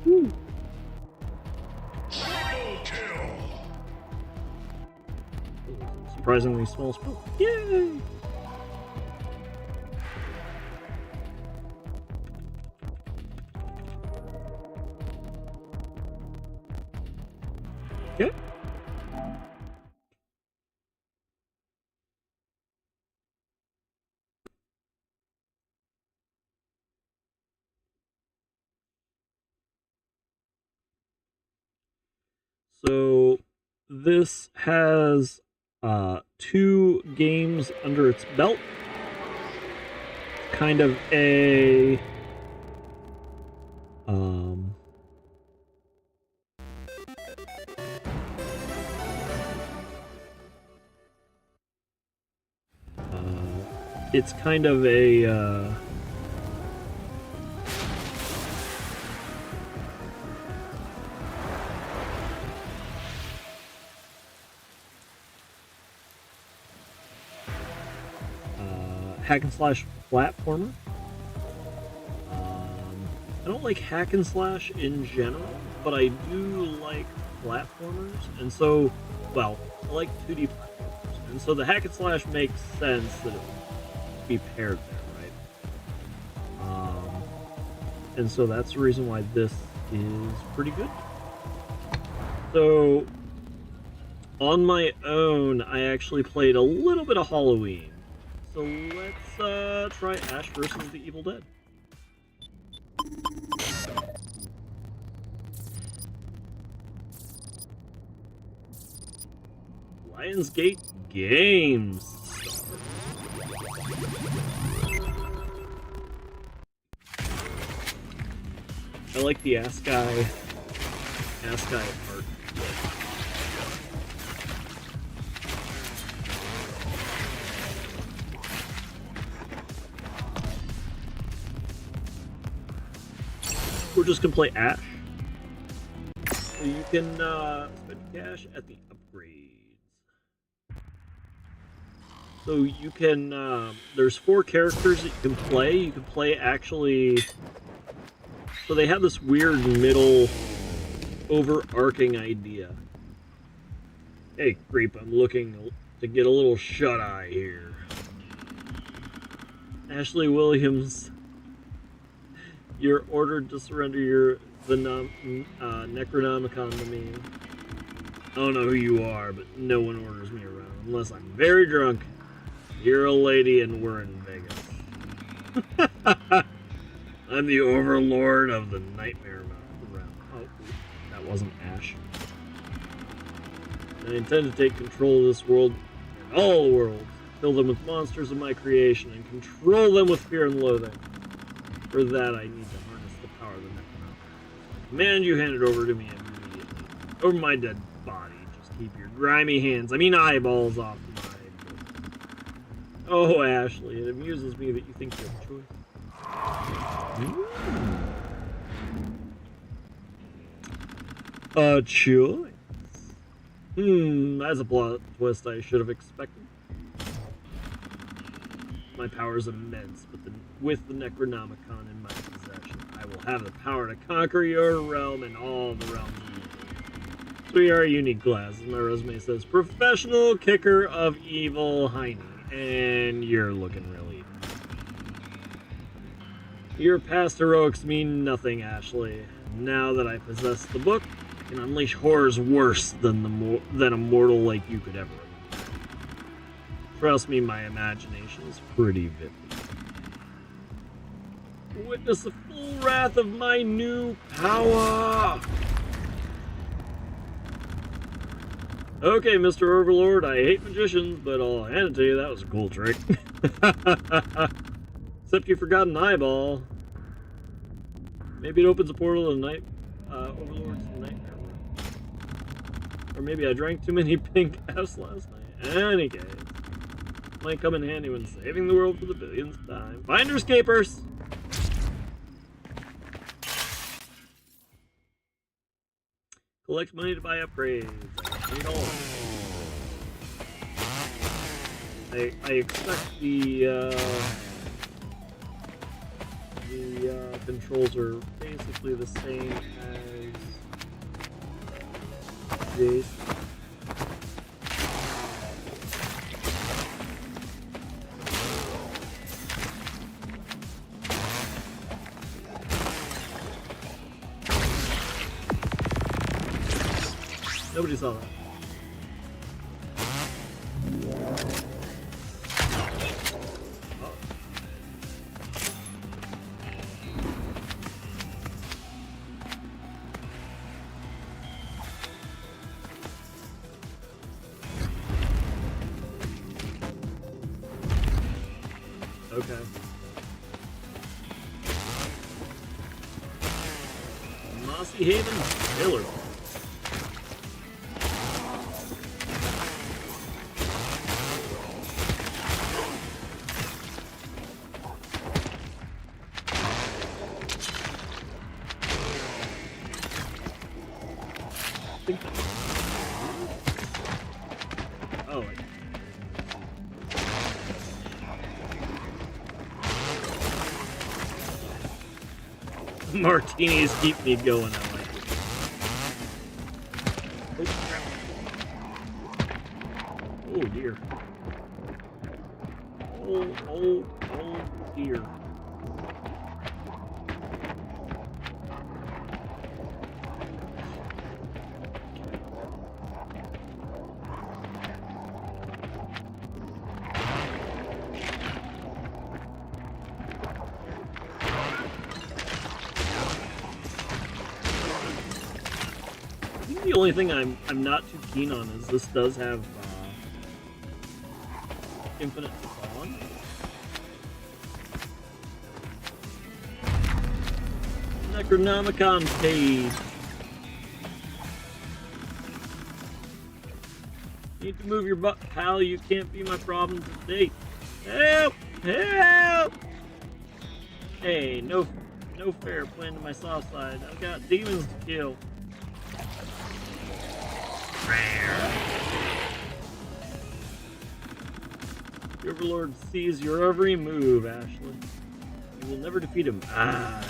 Woo. Surprisingly small spell. Yay! Okay. So this has 2 games under its belt. Kind of a it's kind of a hack and slash platformer. I don't like hack and slash in general, but I do like platformers, and so, well, I like 2D platformers, and so the hack and slash makes sense that it would be paired there, right? And so that's the reason why this is pretty good. So, on my own, I actually played a little bit of Halloween. So let's try Ash versus the Evil Dead. Lionsgate Games. I like the Ask Guy art. We're just gonna play Ash. So you can spend cash at the upgrades. So you can, there's 4 characters that you can play. You can play actually, so they have this weird middle overarching idea. Hey, creep, I'm looking to get a little shut-eye here. Ashley Williams, you're ordered to surrender the Necronomicon to me. I don't know who you are, but no one orders me around unless I'm very drunk. You're a lady and we're in Vegas. I'm the overlord of the Nightmare realm. Oh, that wasn't Ash. I intend to take control of this world and all worlds, fill them with monsters of my creation, and control them with fear and loathing. For that, I need to harness the power of the Necronomicon. I command you hand it over to me immediately. Over my dead body. Just keep your grimy hands, eyeballs off my head. Oh, Ashley, it amuses me that you think you have a choice. A choice? That's a plot twist I should have expected. My power is immense, but with the Necronomicon in my possession, I will have the power to conquer your realm and all the realms of evil. So you are a unique class, as my resume says, professional kicker of evil Heine, and you're looking really evil. Your past heroics mean nothing, Ashley. Now that I possess the book, I can unleash horrors worse than a mortal like you could ever imagine. Trust me, my imagination is pretty vivid. Witness the full wrath of my new power! Okay, Mr. Overlord, I hate magicians, but I'll hand it to you, that was a cool trick. Except you forgot an eyeball. Maybe it opens a portal to the Overlord's nightmare world. Or maybe I drank too many pink F's last night. Any case. Might come in handy when saving the world for the billionth time. Finders Keepers! Collect money to buy upgrades. I expect the controls are basically the same as these. Nobody saw that. Okay. Mossy Haven Killer. Oh. Martinis keep me going, I like it. Oh dear. Oh dear. The only thing I'm not too keen on is this does have infinite spawn. Necronomicon page. You need to move your butt, pal. You can't be my problem today. Help! Help! Hey, no fair playing to my soft side. I've got demons to kill. The Overlord sees your every move, Ashley. You will never defeat him. Ah.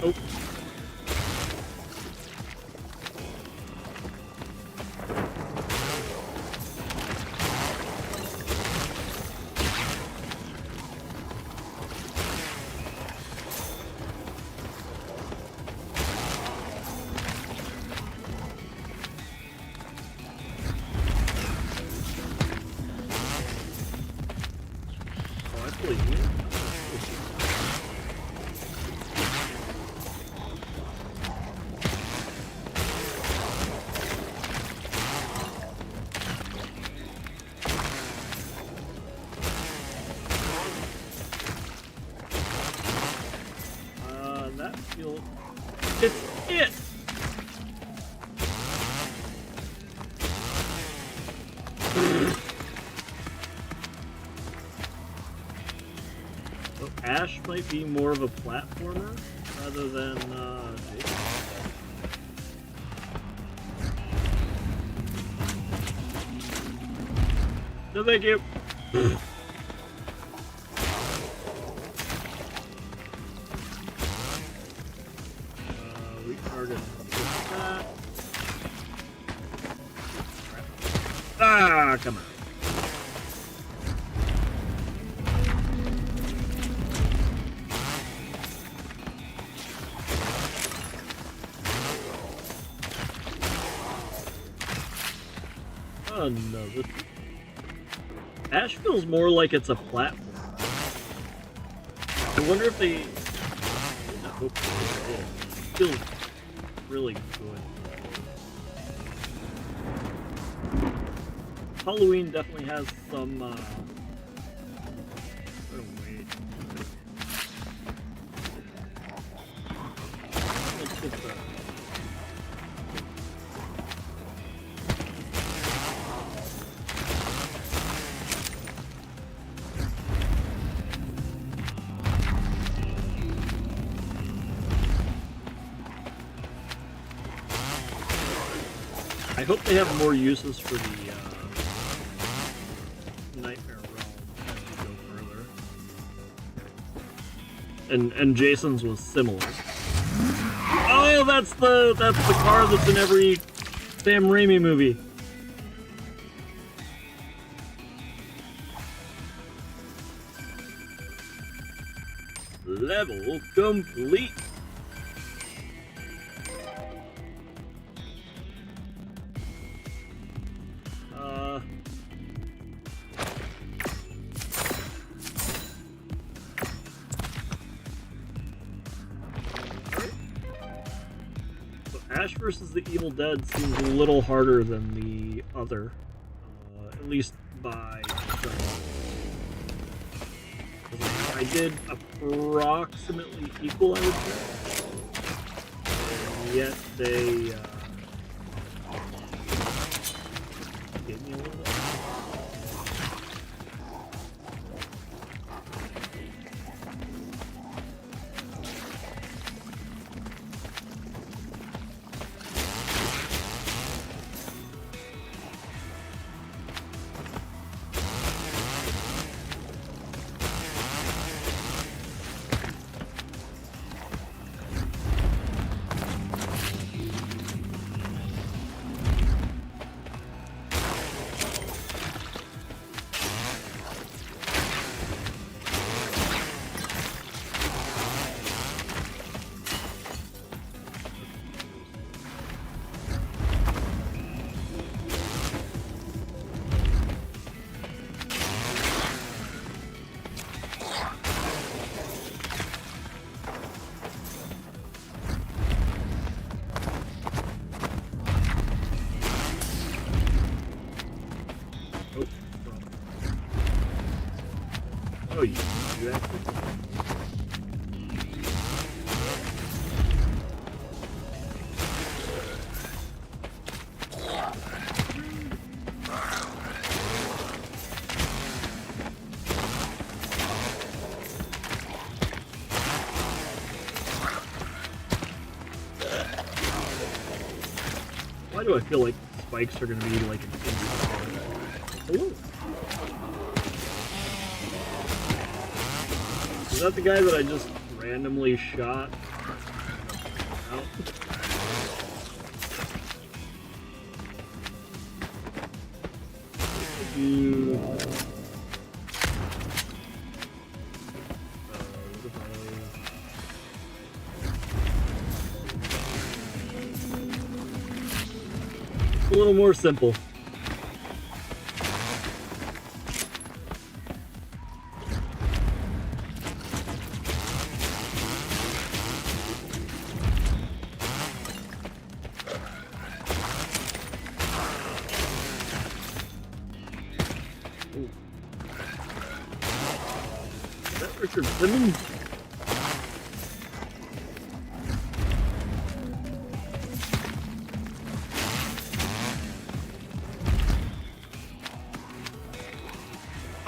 Oh. Oh, I believe you. That feels... It's it! So Ash might be more of a platformer rather than Jason. No, thank you. We are gonna get that. Ah, come on. Oh no, this... Ash feels more like it's a platform. I wonder if they... I hope they did. It feels really good. Halloween definitely has some, oh wait. Let's get the... I hope they have more uses for the Nightmare Realm as we go further. And Jason's was similar. Oh, that's the car that's in every Sam Raimi movie. Level complete. Ash vs. the Evil Dead seems a little harder than the other, at least by I did approximately equal, I would say, and yet they gave me a little bit. Oh, you actually. Why do I feel like spikes are going to be like an Ooh. Is that the guy that I just randomly shot? Out? A little more simple. Is that Richard Simmons?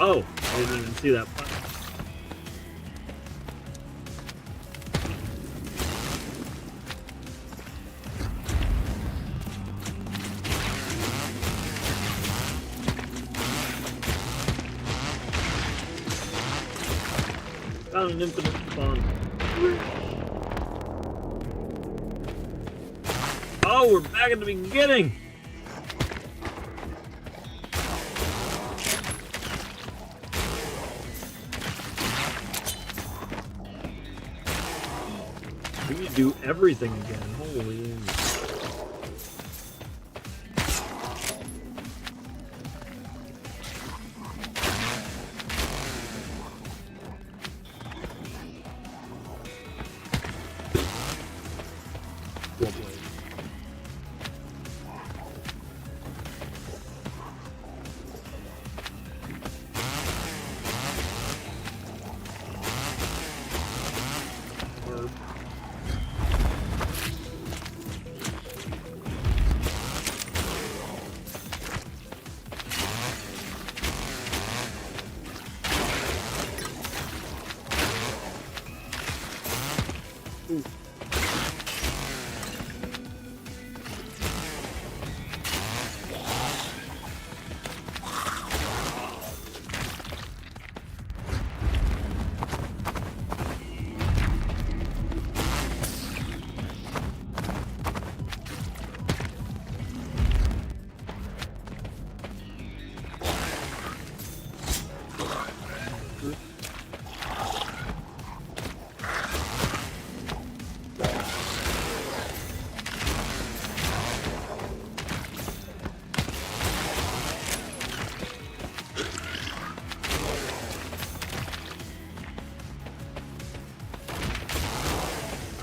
Oh, I didn't even see that. Found an infinite spawn. Oh, we're back at the beginning! We need to do everything again. Holy.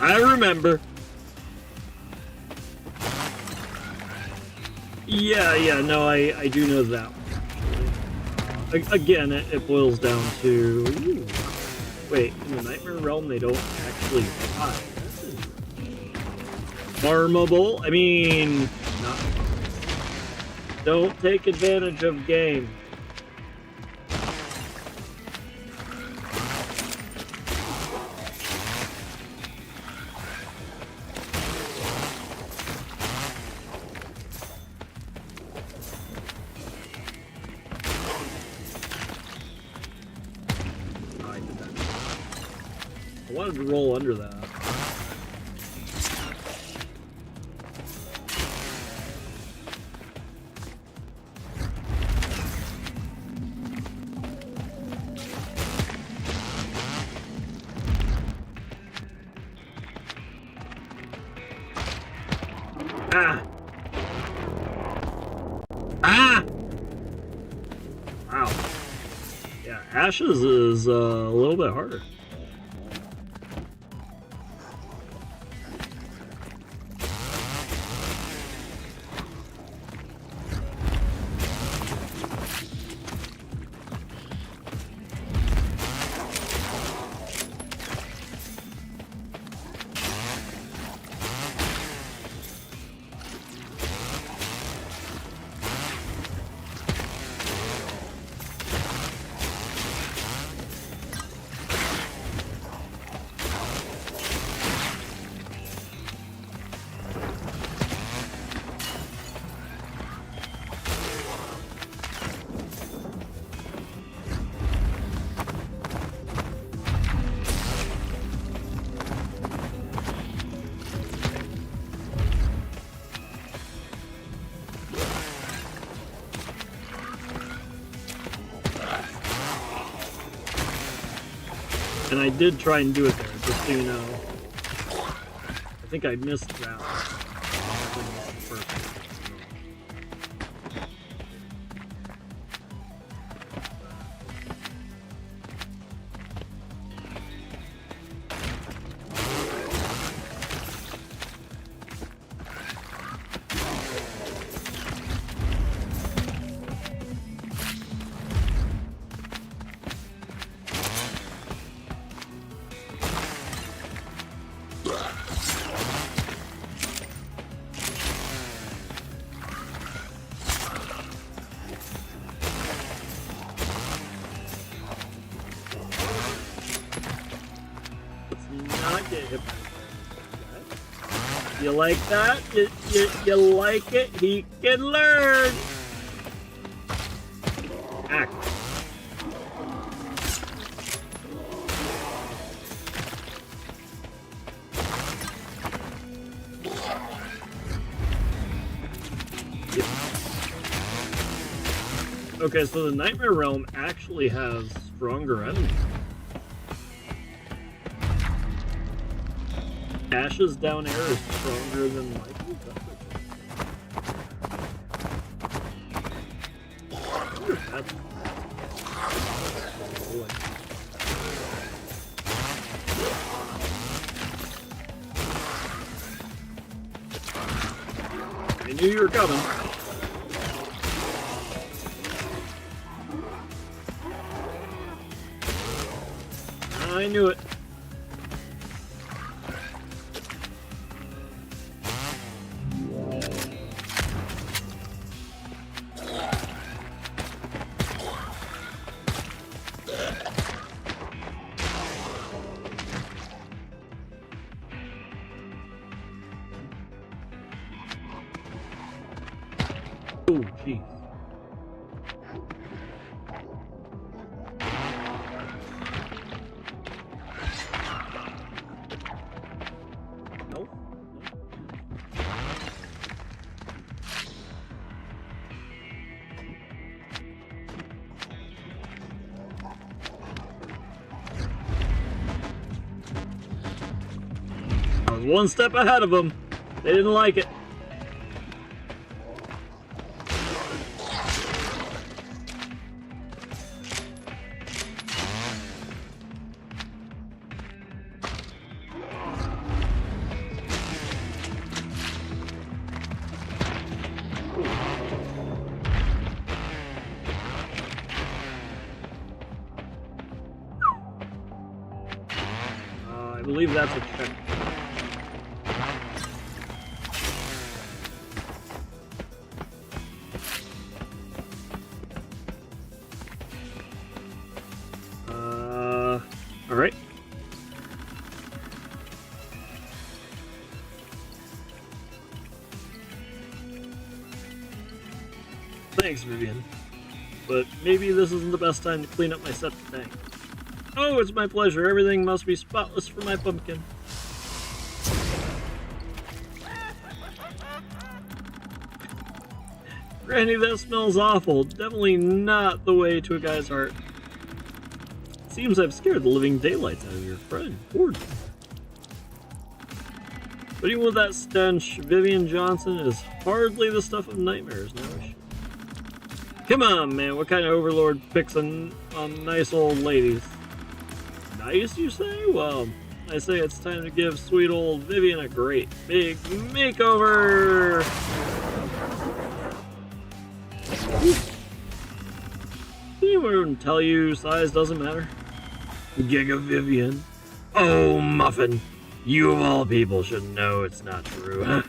I remember. Yeah, no, I do know that. Again, it boils down to... Ooh, wait, in the Nightmare Realm, they don't actually die. Farmable? I mean... Not. Don't take advantage of game. I wanted to roll under that. Ah! Ah! Wow. Yeah, Ashes is a little bit harder. And I did try and do it there, just so you know. I think I missed that. Not get hit by that. You like that? You like it? He can learn! Act. Yep. Okay, so the Nightmare Realm actually has stronger enemies. Ashes down air is stronger than Michael. I knew you were coming. I knew it. Oh, jeez. Nope. I was one step ahead of them. They didn't like it. believe that's a check. Alright. Thanks, Vivian. But maybe this isn't the best time to clean up my septic tank. Oh, it's my pleasure. Everything must be spotless for my pumpkin. Granny, that smells awful. Definitely not the way to a guy's heart. Seems I've scared the living daylights out of your friend, Gordon. But even with that stench, Vivian Johnson is hardly the stuff of nightmares now, is she? Come on, man, what kind of overlord picks on nice old ladies? Nice, you say? Well, I say it's time to give sweet old Vivian a great big makeover! Did anyone tell you size doesn't matter? Giga Vivian. Oh, Muffin. You of all people should know it's not true.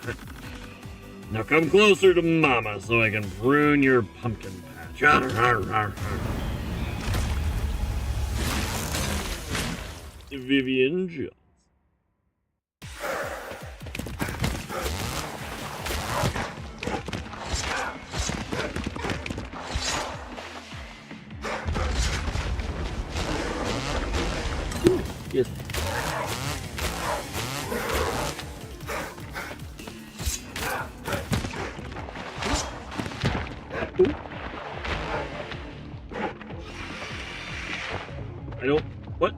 Now come closer to Mama so I can prune your pumpkin patch. Vivian Jones. Yes. Ooh. I don't. What?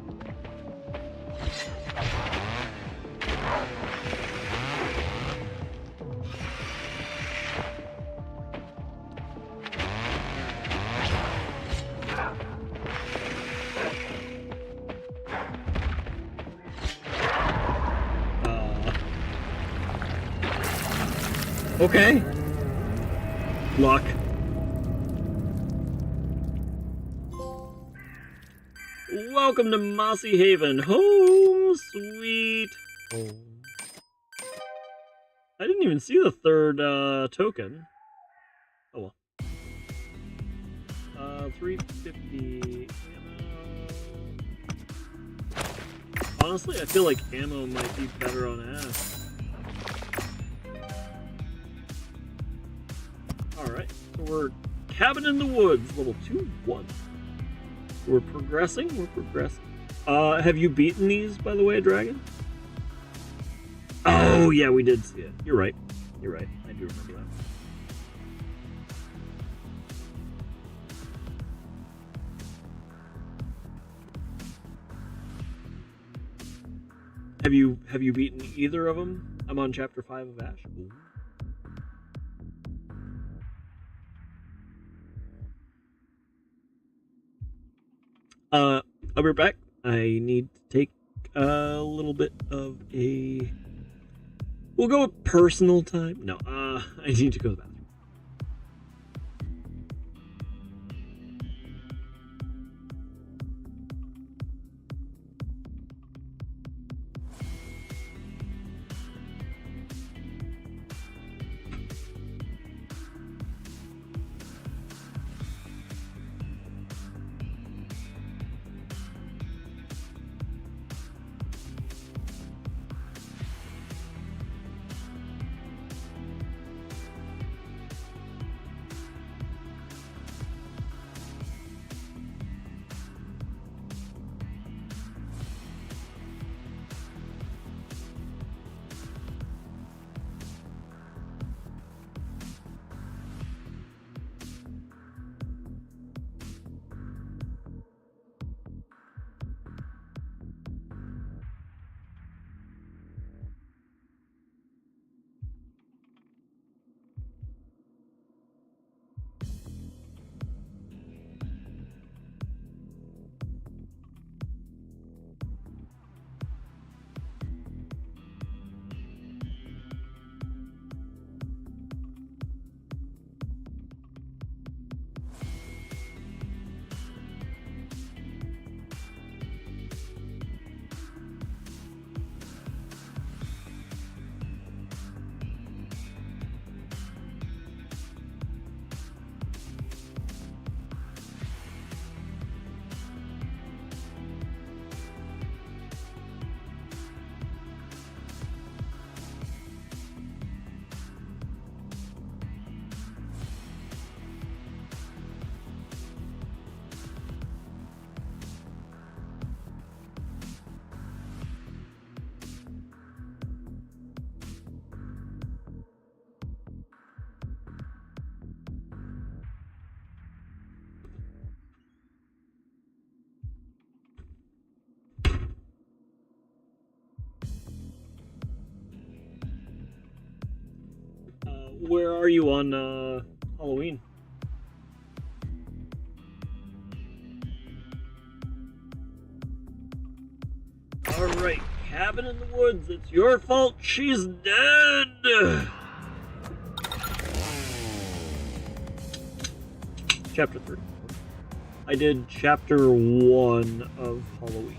Okay. Luck. Welcome to Mossy Haven. Home sweet home. I didn't even see the third token. Oh well. 350 ammo. Honestly, I feel like ammo might be better on Ash. Alright, so we're Cabin in the Woods, level 2-1. We're progressing. Have you beaten these, by the way, Dragon? Oh, yeah, we did see it. You're right. I do remember that. Have you beaten either of them? I'm on chapter 5 of Ash. Ooh. I'll be back. I need to take a little bit of a... We'll go with personal time. No, I need to go to the bathroom. where are you on Halloween? Alright, cabin in the woods. It's your fault she's dead! Chapter 3. I did chapter 1 of Halloween.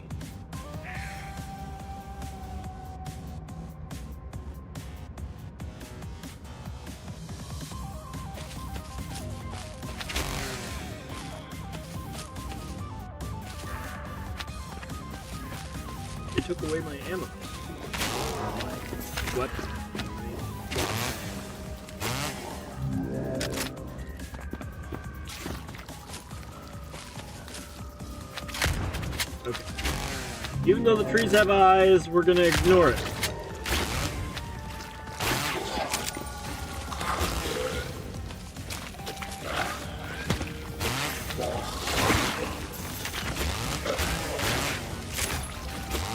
It took away my ammo. My weapon. Okay. Even though the trees have eyes, we're gonna ignore it.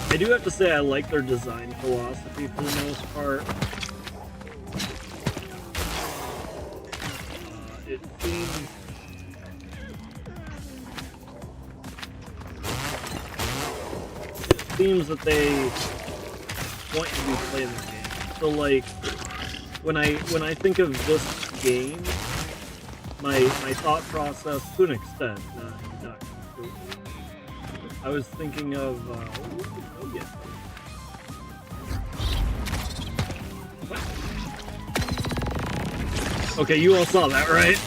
I do have to say I like their design philosophy for the most part. It seems that they want you to play this game. So like when I think of this game, my thought process, to an extent, not completely, I was thinking of oh yeah. Okay, you all saw that, right?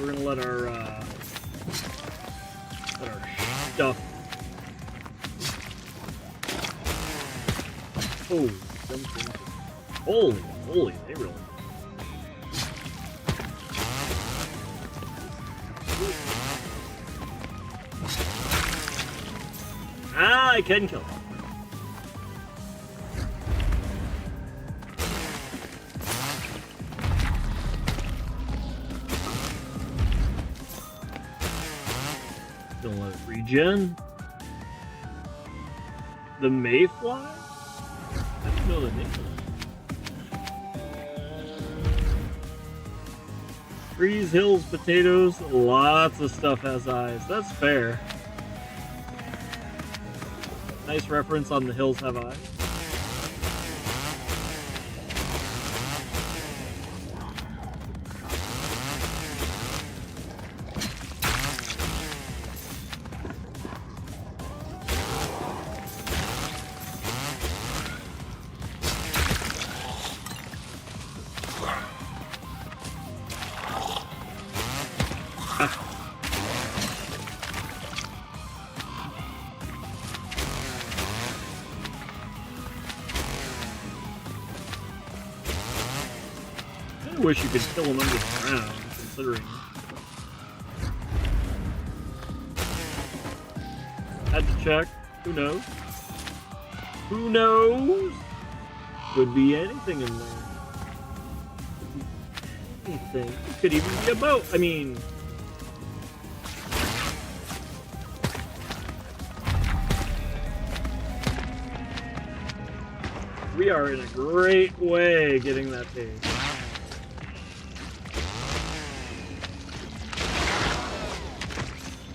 We're gonna let our stuff. Oh, something. Holy, they really. Ah, I can kill him. Don't let it regen. The mayfly? I didn't know the name of it. Trees, hills, potatoes, lots of stuff has eyes. That's fair. Nice reference on the hills have eyes. I wish you could kill him underground, considering. Had to check. Who knows? Who knows? Could be anything in there. Anything. It could even be a boat. I mean. We are in a great way getting that page.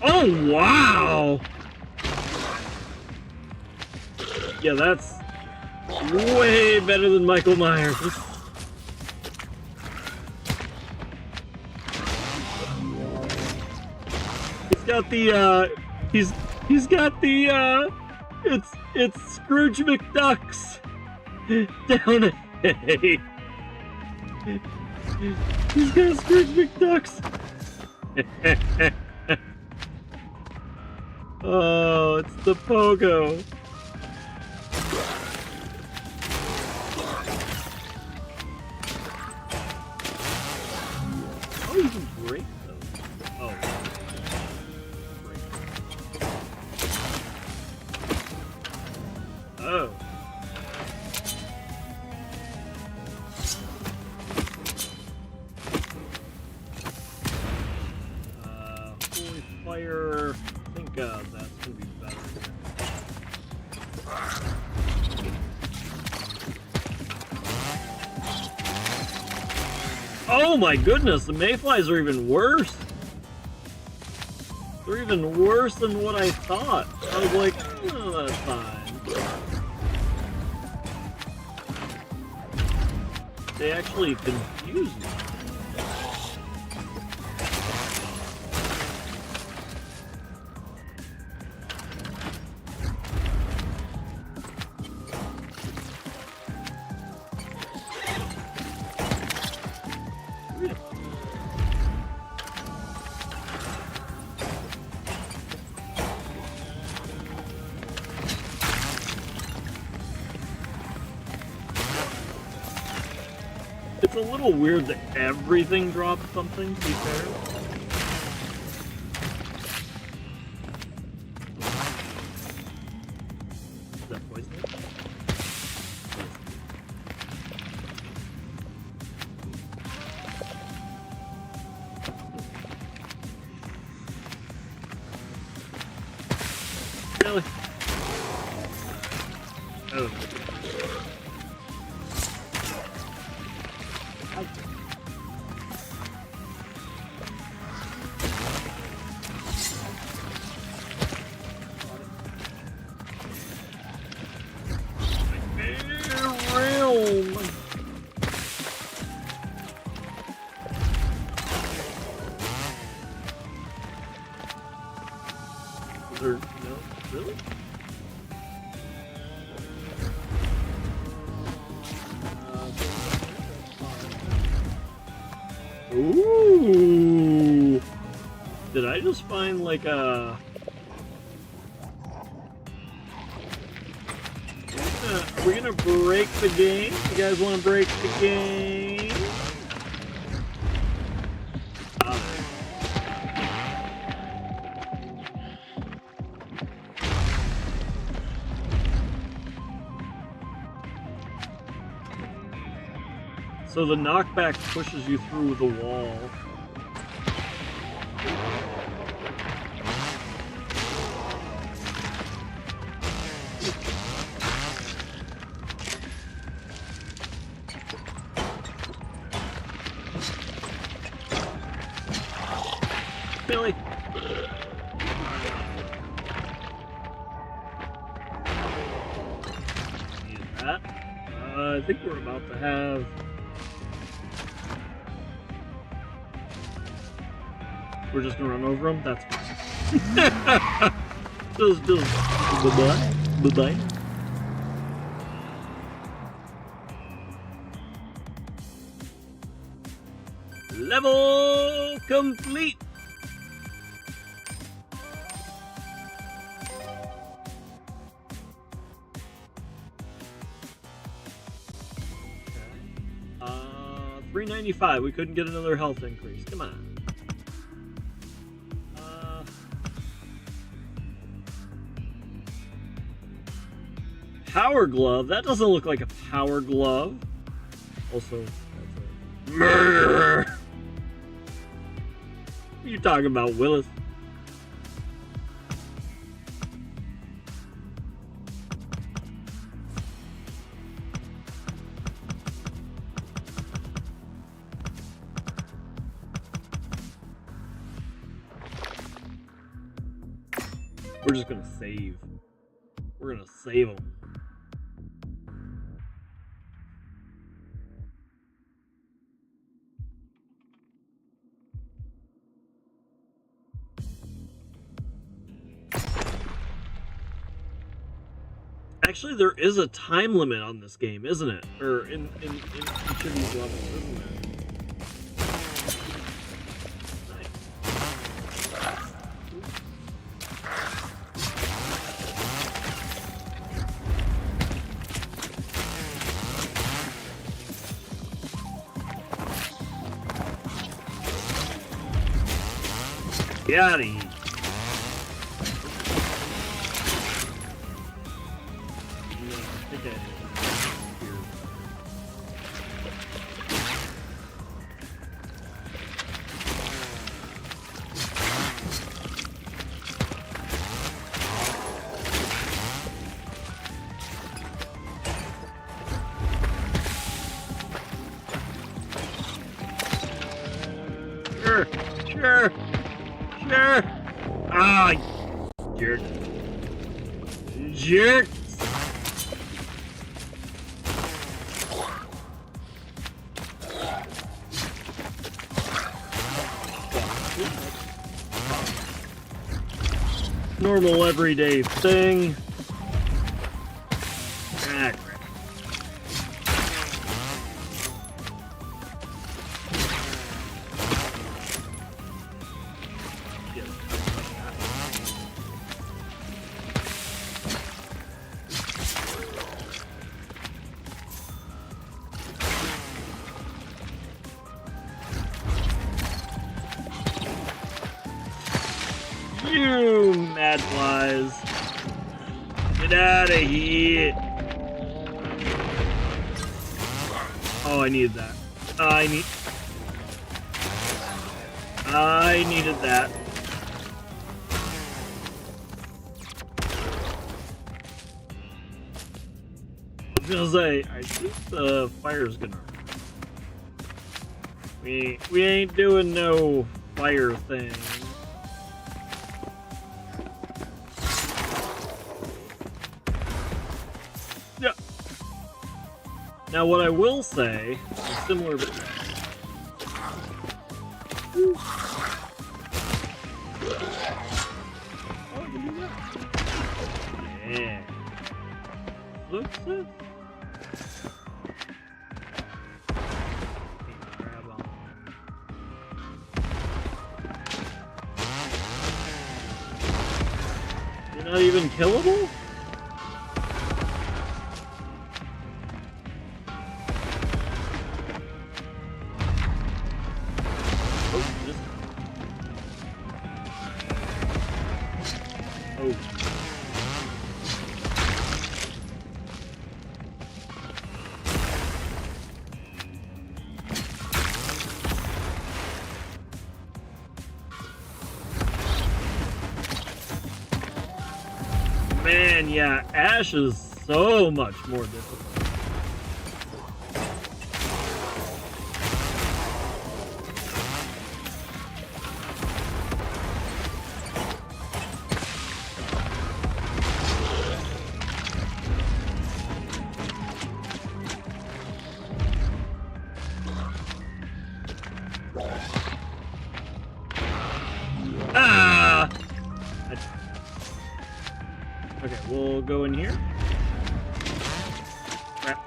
Oh, wow! Yeah, that's way better than Michael Myers. He's got the, he's got the, it's Scrooge McDuck's down a. He's got Scrooge McDuck's. Oh, it's the pogo. Oh, you can break those. Oh. Break. Oh. Holy fire. I think that's gonna be better. Oh my goodness, the mayflies are even worse. They're even worse than what I thought. I was like, oh, that's fine. They actually confuse me. It's a little weird that everything drops something, to be fair. Is that poisonous? Really? Oh. No, really? Ooh! Did I just find like a... Are we gonna break the game? You guys wanna break the game? So the knockback pushes you through the wall. Billy. Use that. I think we're about to have... We're just gonna run over them? That's fine. just bye-bye. Bye-bye. Level complete! $395. We couldn't get another health increase. Come on. Power glove? That doesn't look like a power glove. Also, that's a murderer. What are you talking about, Willis? We're just gonna save. We're gonna save them. Actually, there is a time limit on this game, isn't it? Or in each of these levels, isn't there? Nice. Get out of here. No, I think I Sure. Ah, jerk. Jerk. Normal everyday thing. Ah, crap. You mad flies. Get out of here. Oh, I needed that. I needed that. I was gonna say, I think the fire's gonna... We ain't doing no fire thing. Yeah. Now what I will say is similar to... Oh, you do that. Yeah. Looks it. You're not even killable? Oh. Man, yeah, Ash is so much more difficult. Ah! Okay, we'll go in here. Crap.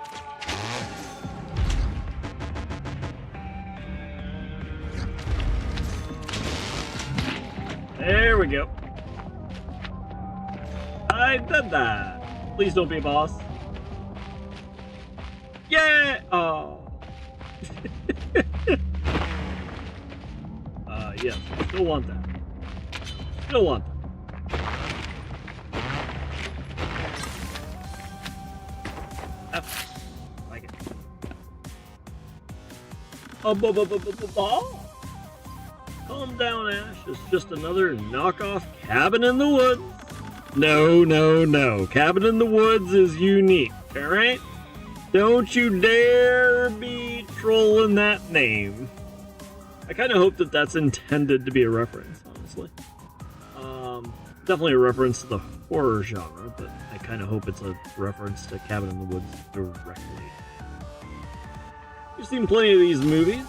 There we go. I did that. Please don't be a boss. Yeah! Oh. Yes, still want that. Still want that. F. Like it. Calm down, Ash. It's just another knockoff Cabin in the Woods. No, no, no. Cabin in the Woods is unique, alright? Don't you dare be trolling that name. I kind of hope that that's intended to be a reference, honestly. Definitely a reference to the horror genre, but I kind of hope it's a reference to Cabin in the Woods directly. You've seen plenty of these movies.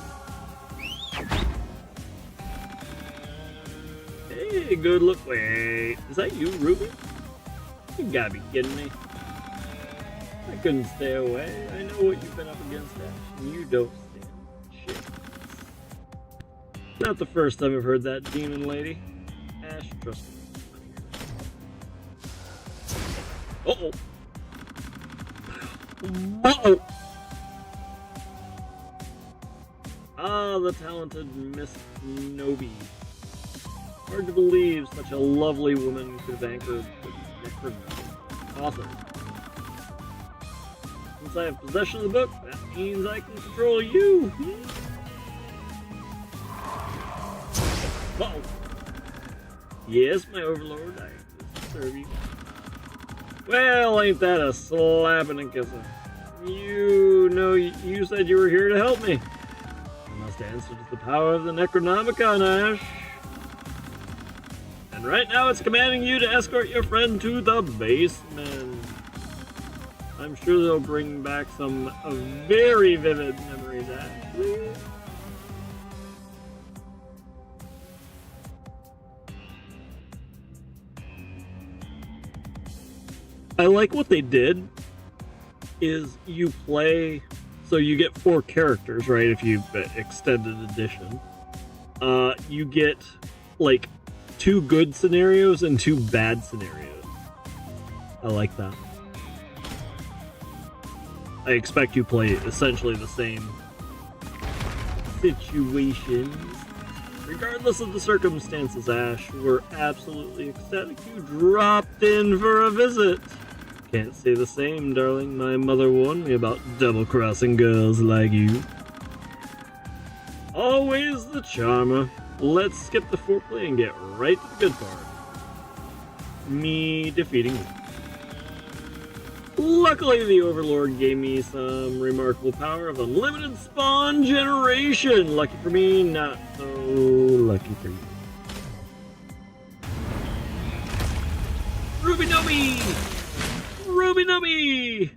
Hey, good look. Wait, is that you, Ruby? You gotta be kidding me. I couldn't stay away. I know what you've been up against, Ash, and you don't stand shit. Not the first time I've heard that, demon lady. Ash, trust me. Uh-oh. Uh-oh. Ah, the talented Miss Nobi. Hard to believe such a lovely woman could have anchored the Necronomicon. Author. Since I have possession of the book, that means I can control you. Uh-oh. Yes, my overlord, I will serve you. Well, ain't that a slap and a kisser? You know, you said you were here to help me. I must answer to the power of the Necronomicon, Ash. And right now it's commanding you to escort your friend to the basement. I'm sure they'll bring back some very vivid memories, Ash. I like what they did is you play, so you get 4 characters, right? If you extended edition, you get like 2 good scenarios and 2 bad scenarios. I like that. I expect you play essentially the same situations. Regardless of the circumstances, Ash, we're absolutely ecstatic you dropped in for a visit. Can't say the same, darling. My mother warned me about double-crossing girls like you. Always the charmer. Let's skip the foreplay and get right to the good part. Me defeating you. Luckily, the Overlord gave me some remarkable power of unlimited spawn generation. Lucky for me, not so lucky for you. Ruby Nomi! Ruby Nubby!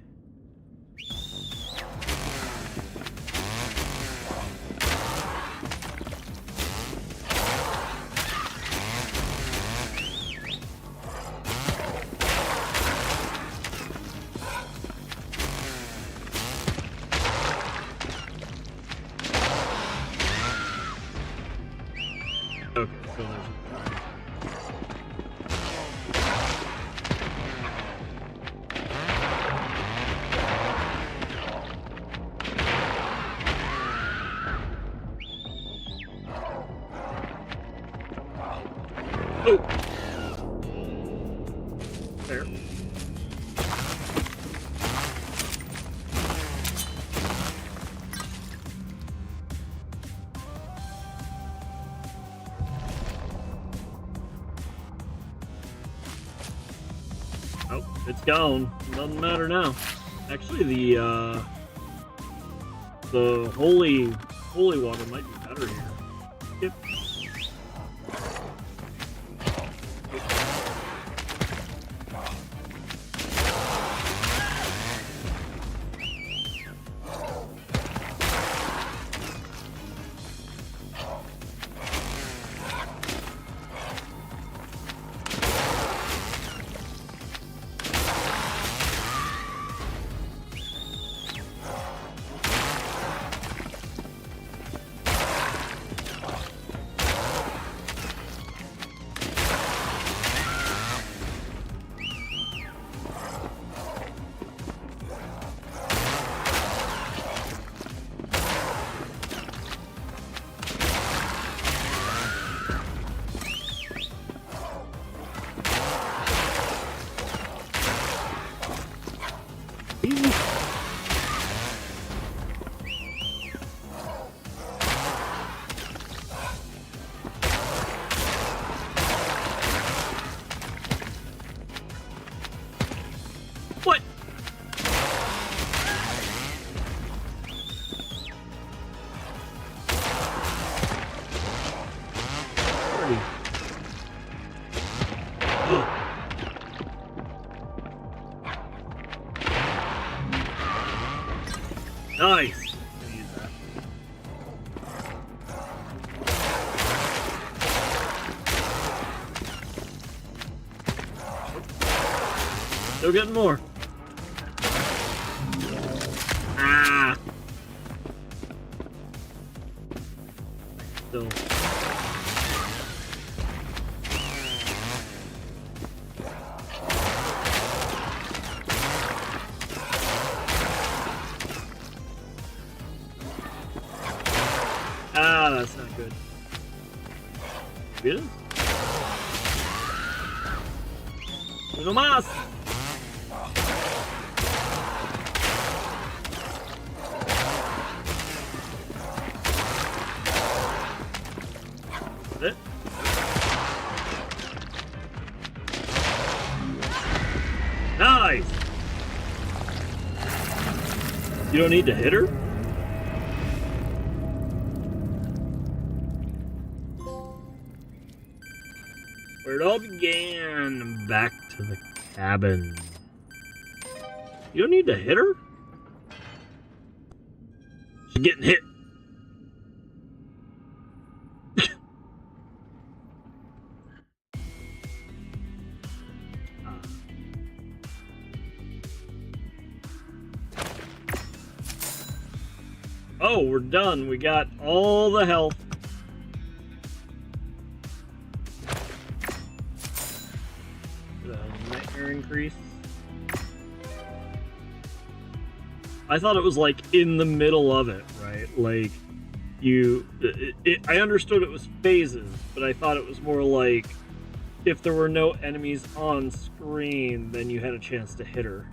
Okay, so there's there. Oh, it's gone. Doesn't matter now. Actually, the holy water might be better here. Yep. What? Nice. Still getting more. Ah. Still. Ah, that's not good. It is? Uno más! Is it? Nice! You don't need to hit her? Where it all began. Back to the cabin. You don't need to hit her? She's getting hit. Oh, we're done. We got all the health. The nightmare increase. I thought it was like in the middle of it, right? Like I understood it was phases, but I thought it was more like if there were no enemies on screen, then you had a chance to hit her.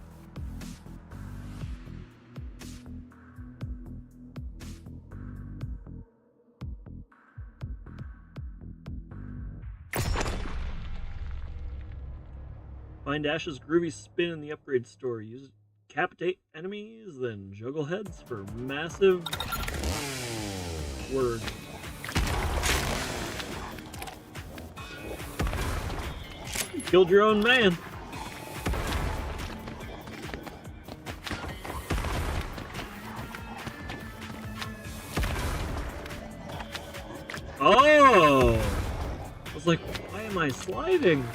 Find Ash's groovy spin in the upgrade store. Use it to decapitate enemies, then juggle heads for massive word. You killed your own man. Oh! I was like, why am I sliding?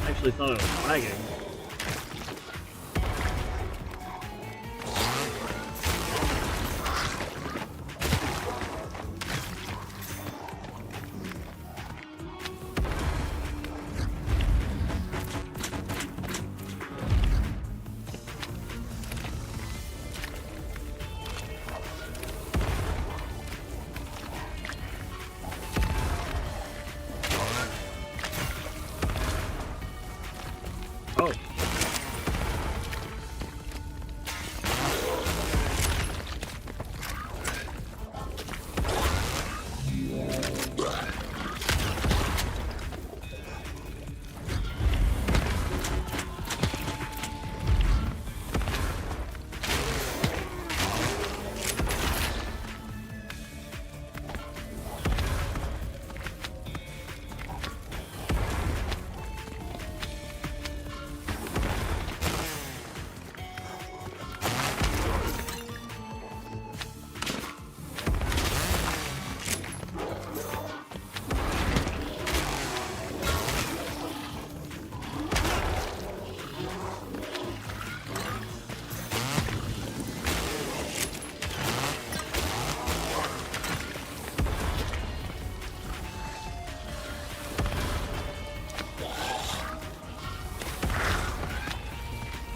I actually thought I was lagging. Oh.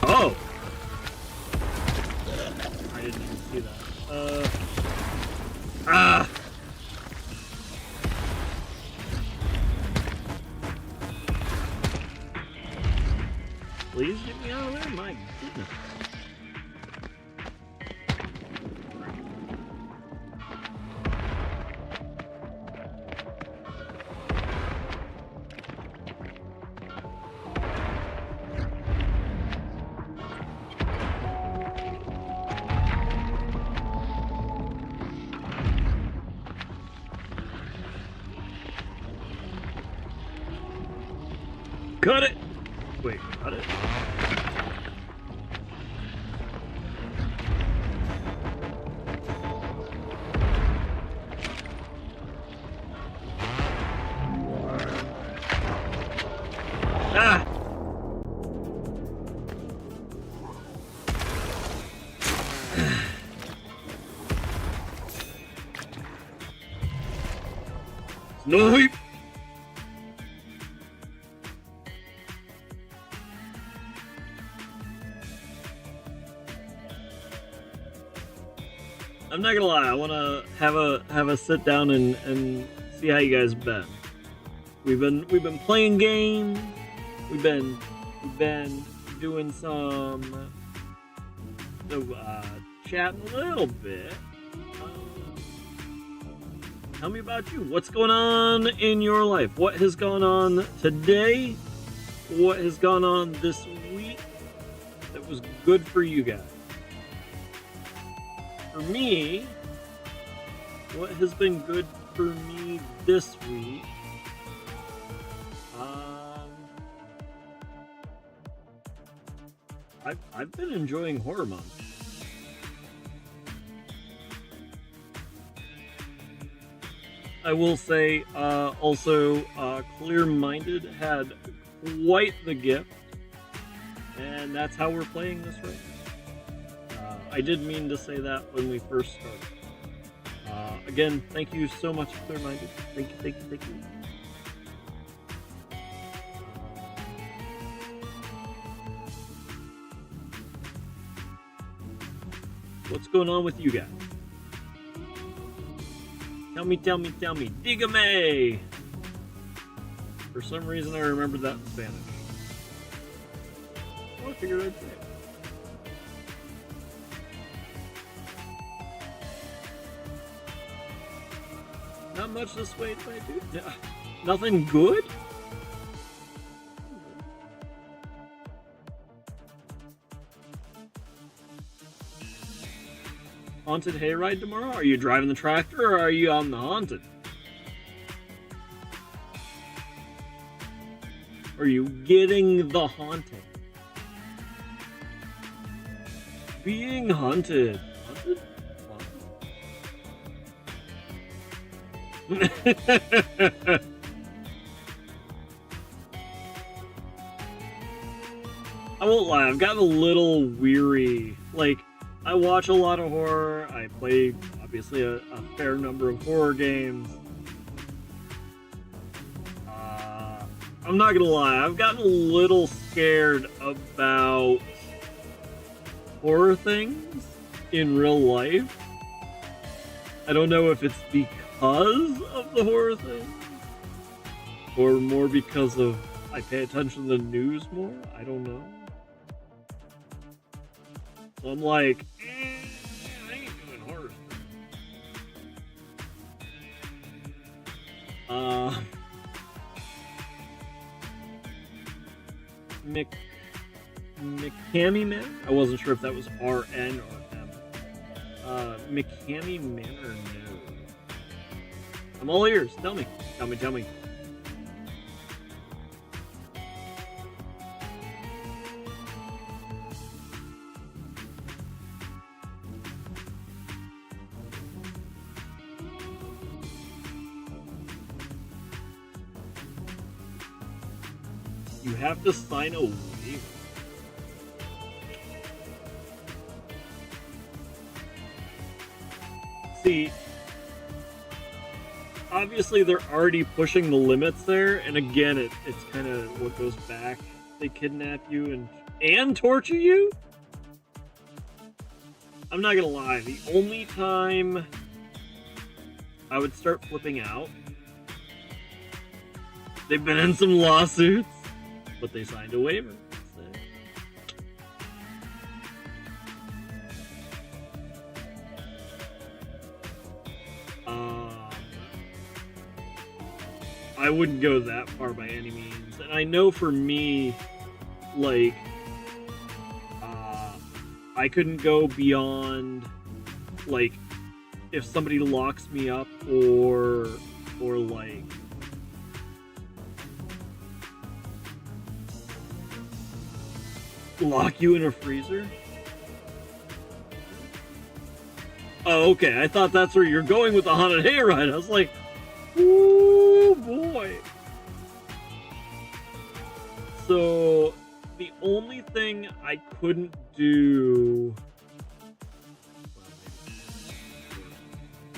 Oh! I didn't even see that. Ah! Please get me out of there? My goodness. Cut it! Wait, cut it? Ah! Snipe! I'm not gonna lie, I wanna have a sit down and see how you guys been. We've been playing games, we've been been doing some chatting a little bit. Tell me about you. What's going on in your life? What has gone on today? What has gone on this week that was good for you guys? For me, what has been good for me this week? I've been enjoying horror month. I will say, also, Clear Minded had quite the gift, and that's how we're playing this right now. I did mean to say that when we first started. Again, thank you so much, Clear Minded. Thank you, thank you, thank you. What's going on with you guys? Tell me, tell me, tell me. Dígame! For some reason I remembered that in Spanish. Well, I figured I'd say it. Not much this way, dude. Nothing good? Haunted hayride tomorrow? Are you driving the tractor or are you on the haunted? Are you getting the haunted? Being haunted. Haunted? Haunted? I won't lie, I've gotten a little weary. Like, I watch a lot of horror. I play, obviously, a fair number of horror games. I'm not gonna lie, I've gotten a little scared about horror things in real life. I don't know if it's because of the horror thing, or more because of I pay attention to the news more. I don't know. So I'm like, I ain't doing horror stuff. McCammy Man? I wasn't sure if that was RN or M. McCammy Man or no? I'm all ears. Tell me. Tell me, tell me. You have to sign a waiver. See, obviously they're already pushing the limits there, and again, it's kind of what goes back. They kidnap you and torture you? I'm not gonna lie, the only time I would start flipping out, they've been in some lawsuits, but they signed a waiver. I wouldn't go that far by any means. And I know for me, like, I couldn't go beyond, like, if somebody locks me up or like, lock you in a freezer? Oh, okay. I thought that's where you're going with the haunted hayride. I was like, ooh, boy. So, the only thing I couldn't do...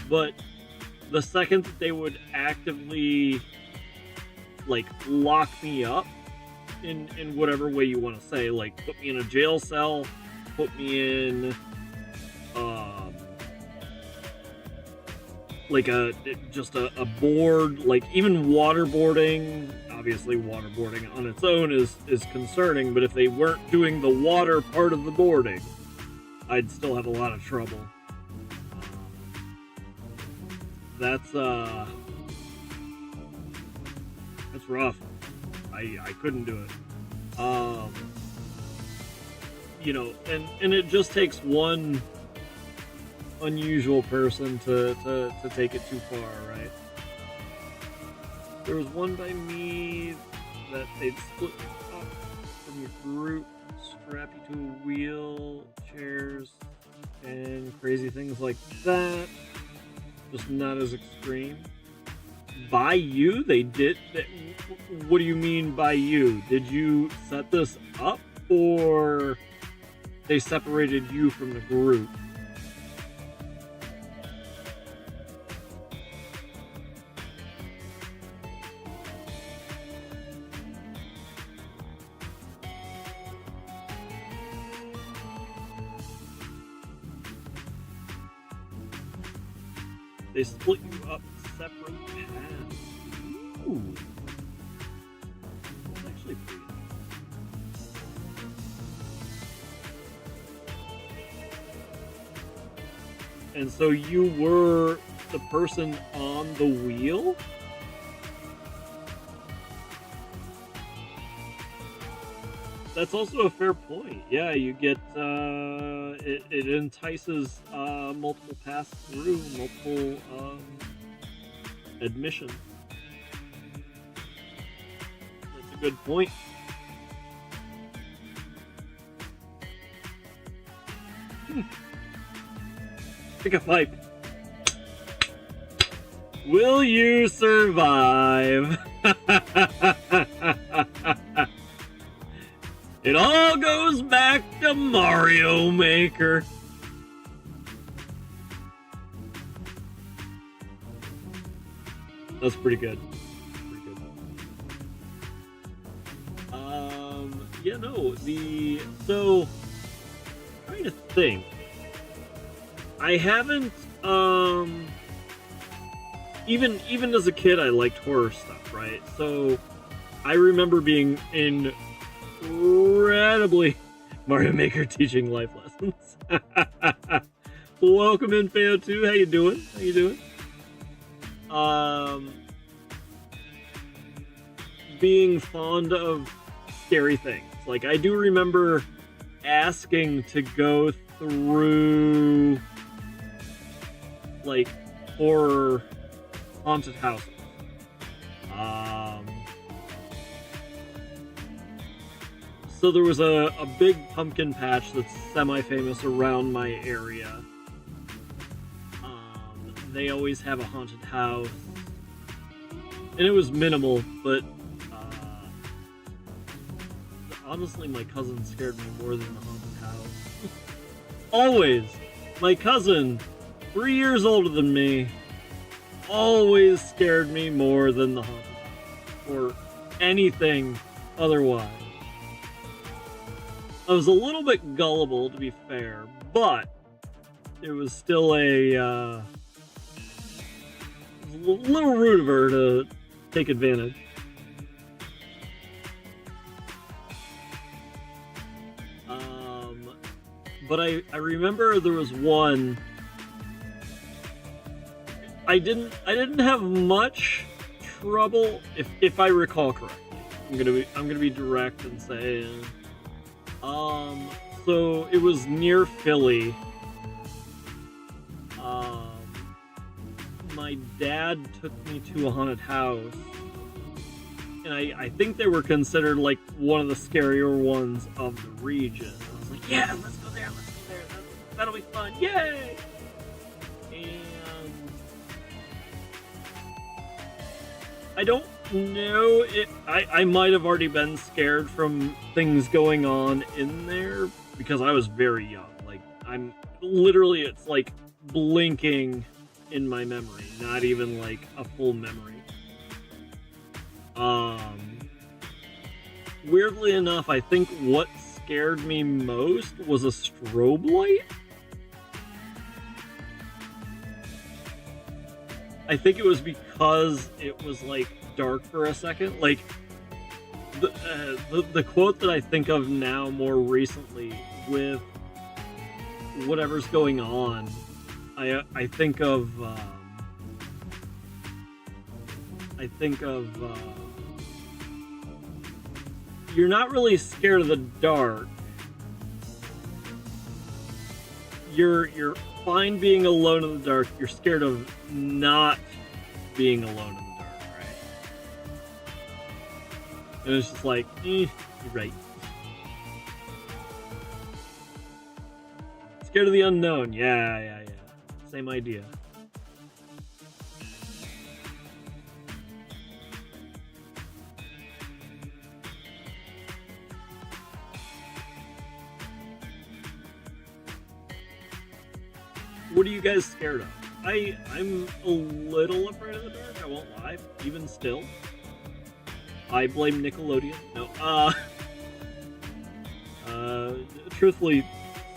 But the second that they would actively, like, lock me up, in whatever way you want to say, like, put me in a jail cell, put me in, like just a board, like even waterboarding, obviously waterboarding on its own is concerning, but if they weren't doing the water part of the boarding, I'd still have a lot of trouble. That's rough. I couldn't do it. You know, and it just takes one unusual person to take it too far, right? There was one by me that they'd split you up from your group, strap you to a wheel, chairs, and crazy things like that. Just not as extreme. By you? They did? What do you mean by you? Did you set this up, or they separated you from the group? They split you up separate paths. Ooh. That's actually pretty nice. And so you were the person on the wheel? That's also a fair point. Yeah, you get it entices multiple paths through, multiple admissions. That's a good point. Pick a pipe. Will you survive? It all goes back to Mario Maker. That's pretty good. Pretty good. Yeah, no, so trying to think. I haven't even as a kid I liked horror stuff, right? So I remember being incredibly Mario Maker teaching life lessons. Welcome in, Feo2. How you doing? How you doing? Being fond of scary things. Like, I do remember asking to go through like horror haunted houses. So there was a big pumpkin patch that's semi-famous around my area. They always have a haunted house. And it was minimal, but honestly my cousin scared me more than the haunted house. Always! My cousin, 3 years older than me, always scared me more than the haunted house. Or anything otherwise. I was a little bit gullible, to be fair, but it was still a little rude of her to take advantage. But I remember there was one. I didn't have much trouble, if I recall correctly. I'm gonna be direct and say. So it was near Philly. My dad took me to a haunted house, and I think they were considered like one of the scarier ones of the region. I was like, yeah, let's go there, that'll be fun, yay! And I don't know, I might have already been scared from things going on in there because I was very young. Like, I'm literally, it's like blinking in my memory, not even like a full memory. Weirdly enough, I think what scared me most was a strobe light. I think it was because it was like dark for a second. Like, The quote that I think of now more recently with whatever's going on, I think of you're not really scared of the dark. You're fine being alone in the dark. You're scared of not being alone in the dark, right? And it's just like, you're right. Scared of the unknown. Yeah. Same idea. What are you guys scared of? I'm a little afraid of the dark, I won't lie. Even still. I blame Nickelodeon. No, truthfully,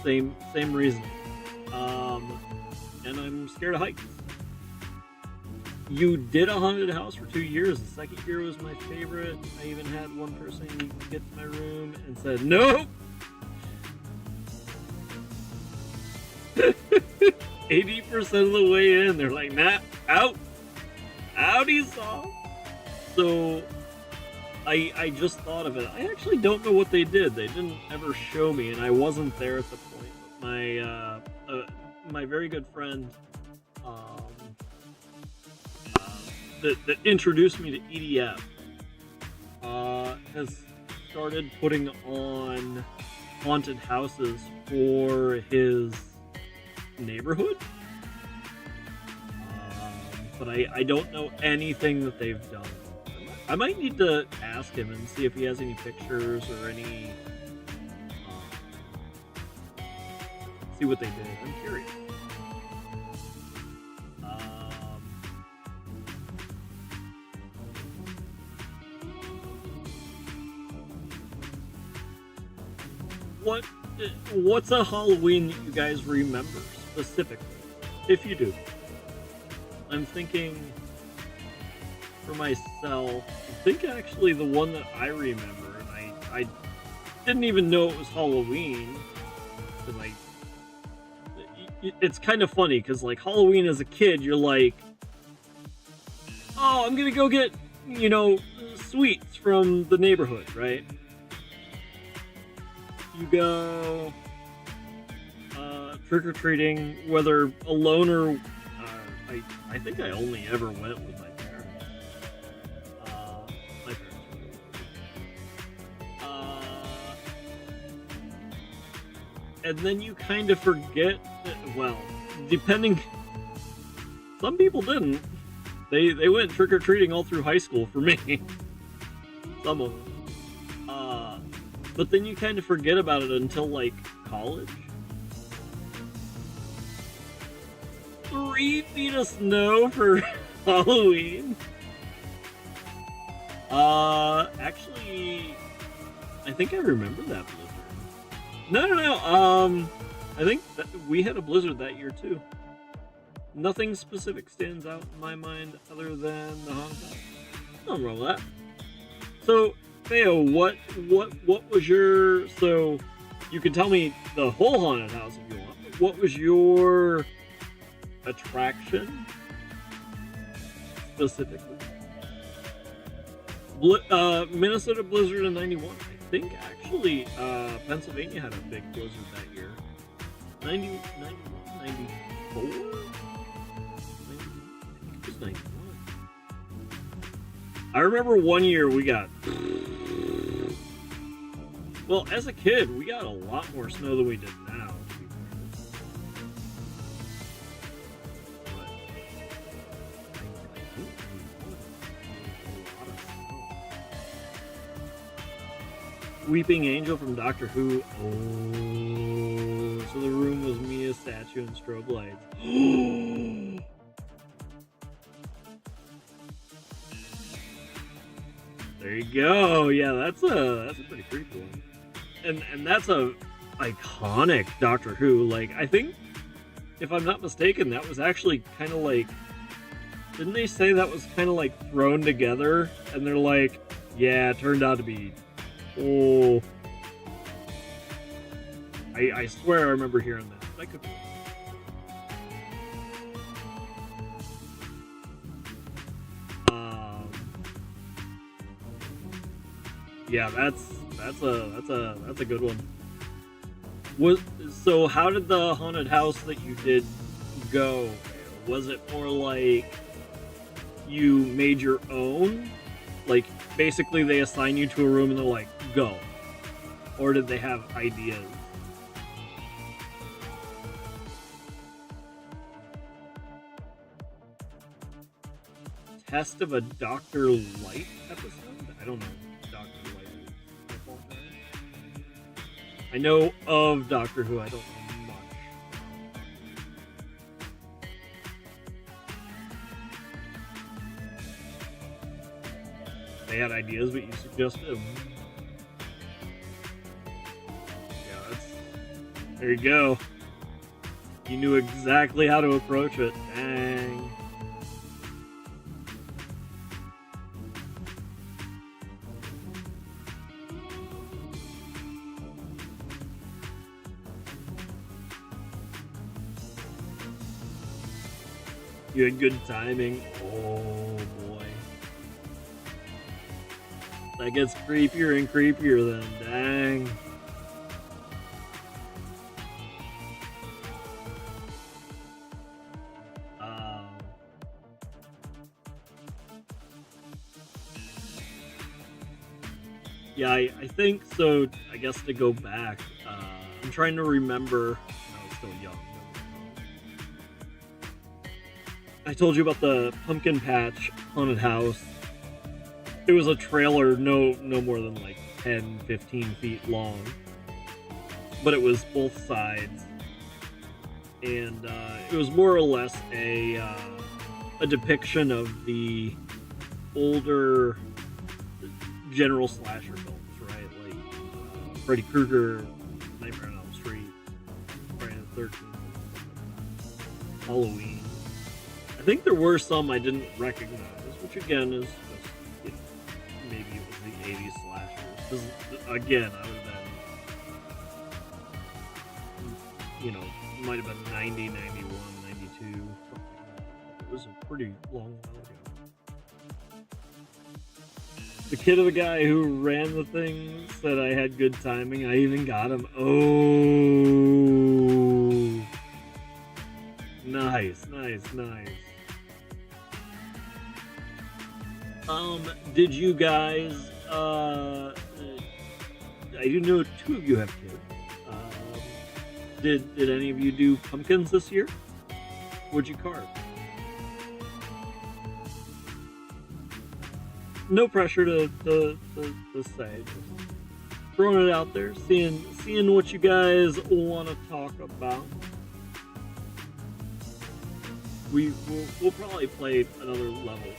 same reason. And I'm scared of heights. You did a haunted house for 2 years. The second year was my favorite. I even had one person get to my room and said, nope! 80% of the way in, they're like, nah, out. Out, Esau. So, I just thought of it. I actually don't know what they did. They didn't ever show me, and I wasn't there at the point. My very good friend that introduced me to EDF has started putting on haunted houses for his neighborhood. But I don't know anything that they've done. I might need to ask him and see if he has any pictures or any... see what they did. I'm curious. What's a Halloween that you guys remember specifically? If you do. I'm thinking for myself, I think actually the one that I remember, and I didn't even know it was Halloween, because it's kind of funny, because like Halloween as a kid, you're like, oh, I'm gonna go get, sweets from the neighborhood, right? You go trick-or-treating, whether alone or I think I only ever went with my parents. My parents were and then you kind of forget that, well, depending, some people didn't. They went trick-or-treating all through high school for me. Some of them. But then you kind of forget about it until, like, college. 3 feet of snow for Halloween. Actually, I think I remember that blizzard. No. I think that we had a blizzard that year, too. Nothing specific stands out in my mind other than the haunted house. Nothing wrong with that. So... Theo, what was your... So, you can tell me the whole haunted house if you want. What was your attraction specifically? Minnesota blizzard in 91. I think actually Pennsylvania had a big blizzard that year. 91, 94? 91? I think it was 91. I remember one year we got... Well, as a kid, we got a lot more snow than we did now. Weeping Angel from Doctor Who. Oh, so the room was Mia's statue and strobe lights. There you go. Yeah, that's a pretty creepy one. And that's a iconic Doctor Who. Like, I think, if I'm not mistaken, that was actually kind of like, didn't they say that was kind of like thrown together? And they're like, Yeah, it turned out to be. Oh. I swear I remember hearing that. I could. Yeah, that's a good one. So how did the haunted house that you did go? Was it more like you made your own? Like basically they assign you to a room and they're like, go. Or did they have ideas? Test of a Dr. Light episode? I don't know. Dr. Light. I apologize. I know of Doctor Who, I don't know much. They had ideas, but you suggested them. Yeah, there you go. You knew exactly how to approach it. Dang. You had good timing. Oh boy. That gets creepier and creepier then. Dang. Yeah, I think so. I guess to go back, I'm trying to remember. I was still young. I told you about the pumpkin patch haunted house. It was a trailer, no more than like 10, 15 feet long, but it was both sides, and it was more or less a depiction of the older general slasher films, right? Like Freddy Krueger, Nightmare on Elm Street, Friday the 13th, Halloween. I think there were some I didn't recognize, which again is just, you know, maybe it was the 80s slashers. Because again, I would have been, you know, might have been 90, 91, 92, something like that. It was a pretty long while ago. The kid of the guy who ran the thing said I had good timing. I even got him. Oh, nice. Did you guys, I do know two of you have kids. Did any of you do pumpkins this year? What'd you carve? No pressure to say. Just throwing it out there, seeing what you guys want to talk about. We'll probably play another level.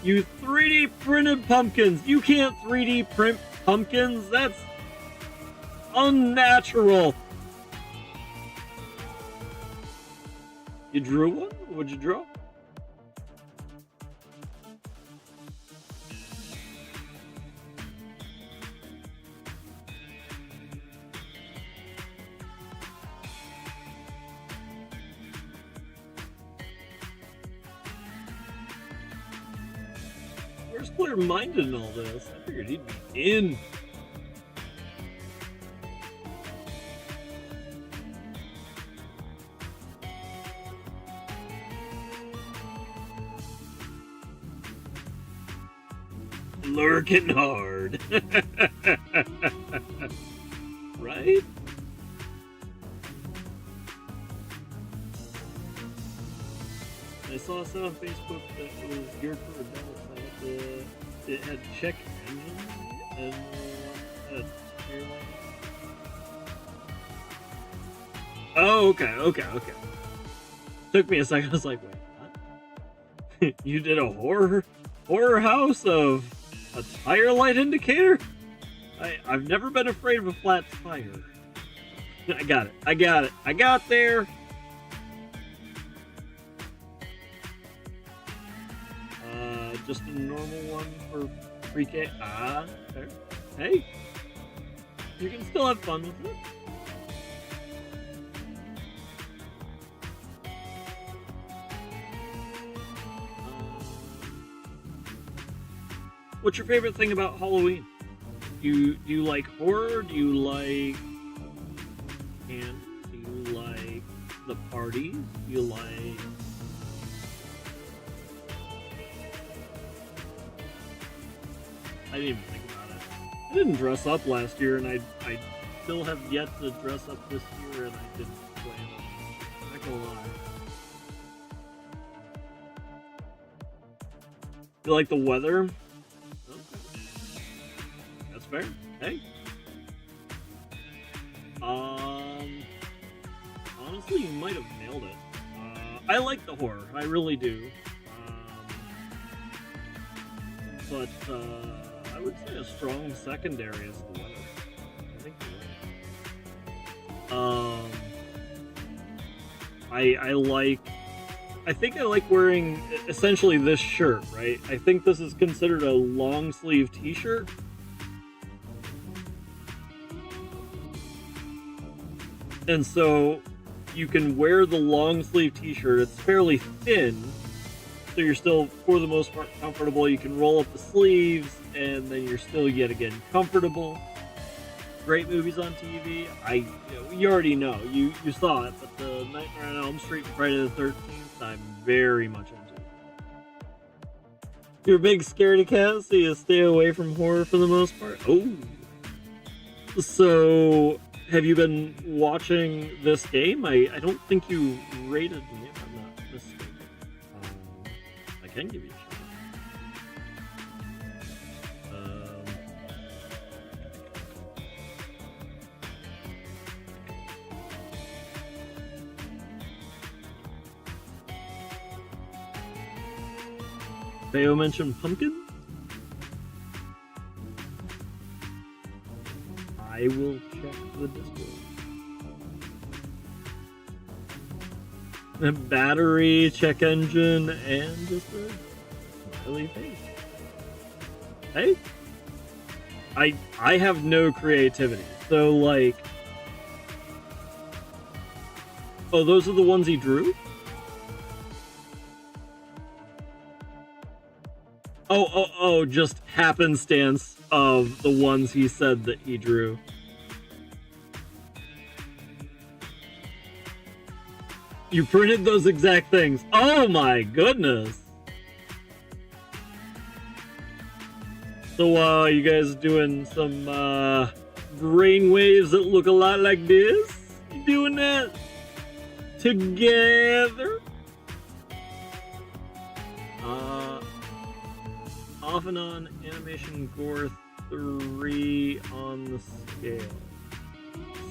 You 3D printed pumpkins. You can't 3D print pumpkins. That's unnatural. You drew one? What'd you draw? Where's clear-minded in all this? I figured he'd be in. Lurking hard. Right? I saw something on Facebook that was geared for adults. It had check engine and had Oh, okay. Took me a second. I was like, wait, what? You did a horror house of a tire light indicator? I've never been afraid of a flat tire. I got it. I got there. just a normal one for pre-K. Ah, fair. Hey, you can still have fun with it. What's your favorite thing about Halloween? Do you like horror? Do you like candy? Do you like the parties? Do you like... I didn't even think about it. I didn't dress up last year, and I still have yet to dress up this year, and I didn't plan on it. I'm not gonna lie. You like the weather? Okay. That's fair. Hey. Honestly, you might have nailed it. I like the horror. I really do. But I would say a strong secondary is the weather. I think you're right. I think I like wearing essentially this shirt, right? I think this is considered a long sleeve t-shirt. And so you can wear the long sleeve t-shirt. It's fairly thin, so you're still, for the most part, comfortable. You can roll up the sleeves, and then you're still yet again comfortable. Great movies on TV. You already know. You saw it, but the Nightmare on Elm Street and Friday the 13th, I'm very much into. You're a big scaredy cat, so you stay away from horror for the most part. Oh. So, have you been watching this game? I don't think you rated me, if I'm not mistaken. I can give you a shot. Theo mentioned pumpkin? I will check the Discord. A battery, check engine, and just a smiley face. Hey? I have no creativity. So, like... Oh, those are the ones he drew? Oh, just happenstance of the ones he said that he drew. You printed those exact things. Oh my goodness. So, you guys doing some, brain waves that look a lot like this? You doing that together? Off and on animation gore 3 on the scale.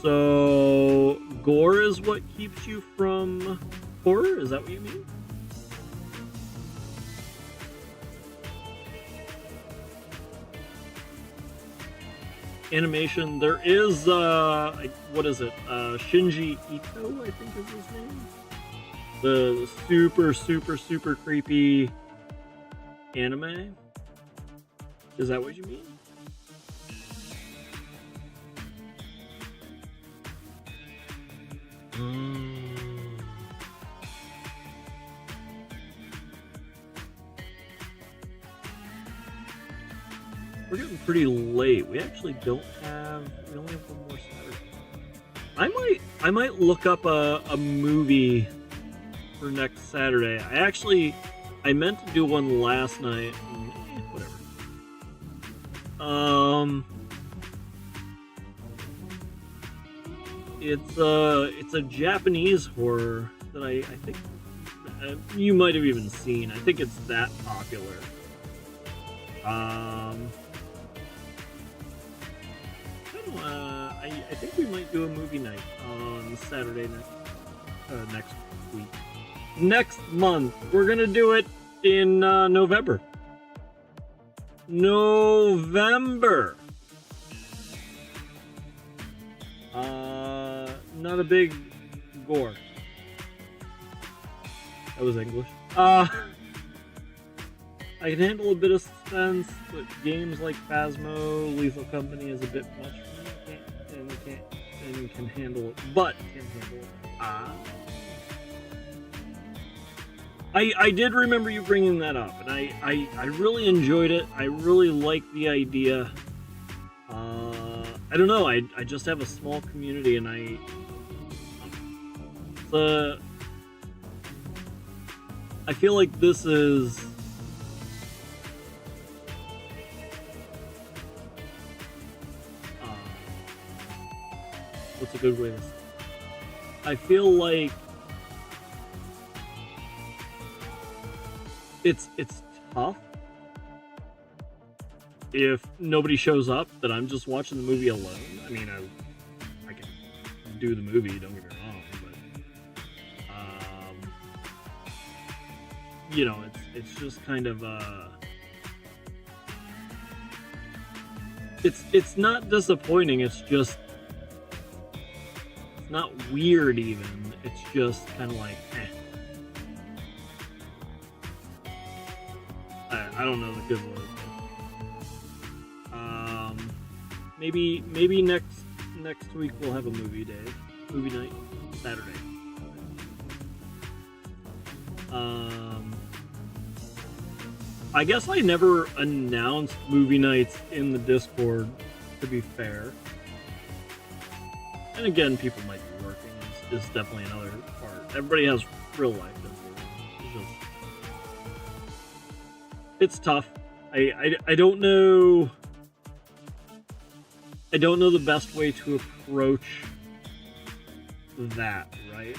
So gore is what keeps you from horror? Is that what you mean? Animation, there is what is it? Shinji Ito, I think is his name. The super creepy anime. Is that what you mean? We're getting pretty late. We actually don't have. We only have one more Saturday. I might look up a movie for next Saturday. I meant to do one last night. Whatever. It's a Japanese horror that I think you might have even seen. I think it's that popular. I think we might do a movie night on Saturday next week. Next month. We're gonna do it in November. Not a big gore. That was English. I can handle a bit of suspense, but games like Phasmo, Lethal Company is a bit much for me. And can handle it, but can handle it. I did remember you bringing that up, and I really enjoyed it. I really like the idea. I don't know. I just have a small community, and I feel like this is. What's a good way to say it? I feel like it's tough if nobody shows up that I'm just watching the movie alone. I mean, I can do the movie, don't get me wrong, but you know, it's just kind of it's not disappointing. It's just not weird even. It's just kind of like, I don't know the good word. Maybe next week we'll have a movie night, Saturday. I guess I never announced movie nights in the Discord, to be fair. And again, people might be working. It's definitely another part. Everybody has real life. It's tough. I don't know. I don't know the best way to approach that, right?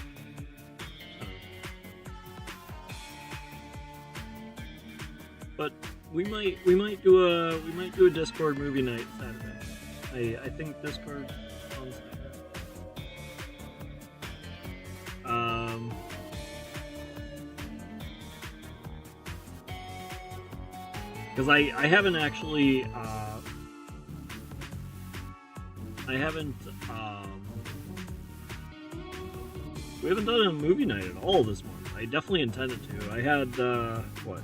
But we might do a Discord movie night Saturday. I think Discord on Saturday. Because I haven't actually we haven't done a movie night at all this month. I definitely intended to. I had what?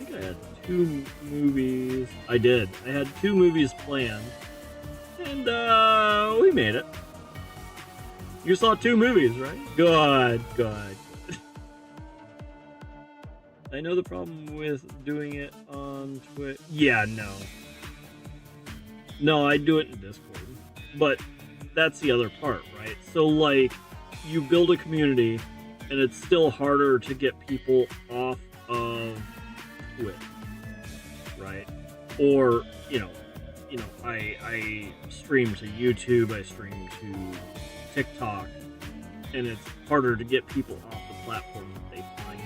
I think I had 2 movies. I did. I had 2 movies planned, and we made it. You saw 2 movies, right? Good. I know the problem with doing it on Twitch. Yeah, no, I do it in Discord. But that's the other part, right? So, like, you build a community, and it's still harder to get people off of Twitch, right? Or, I stream to YouTube, I stream to TikTok, and it's harder to get people off the platform that they find you.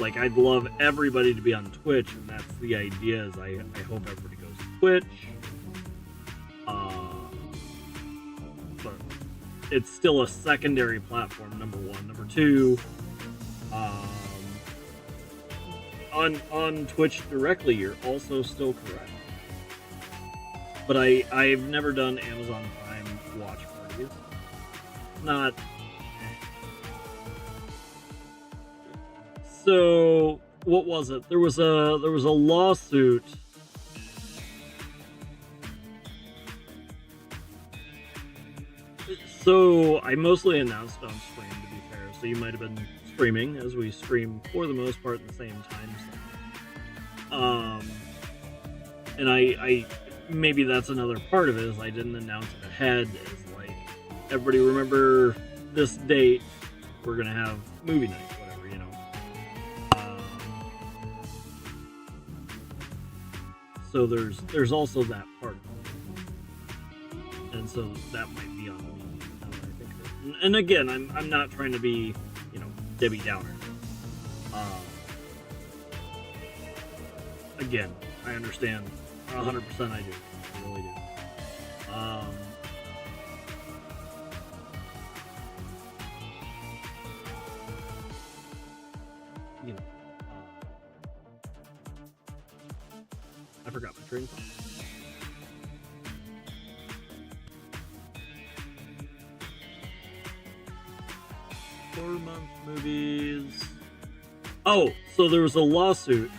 Like, I'd love everybody to be on Twitch, and that's the idea, is I hope everybody goes to Twitch. But it's still a secondary platform, number one. Number two, on Twitch directly, you're also still correct. But I've never done Amazon Prime watch parties. Not. So what was it? There was a lawsuit. So I mostly announced on stream, to be fair. So you might have been streaming, as we stream for the most part at the same time. And I maybe that's another part of it, is I didn't announce it ahead. Is like, everybody remember this date, we're gonna have movie night, whatever, you know. So there's also that part of it, and so that might be on me. Now that I think of it. And again, I'm not trying to be, Debbie Downer. Again, I understand 100%. I do. I really do. I forgot my train of thought. horror month movies. Oh, so there was a lawsuit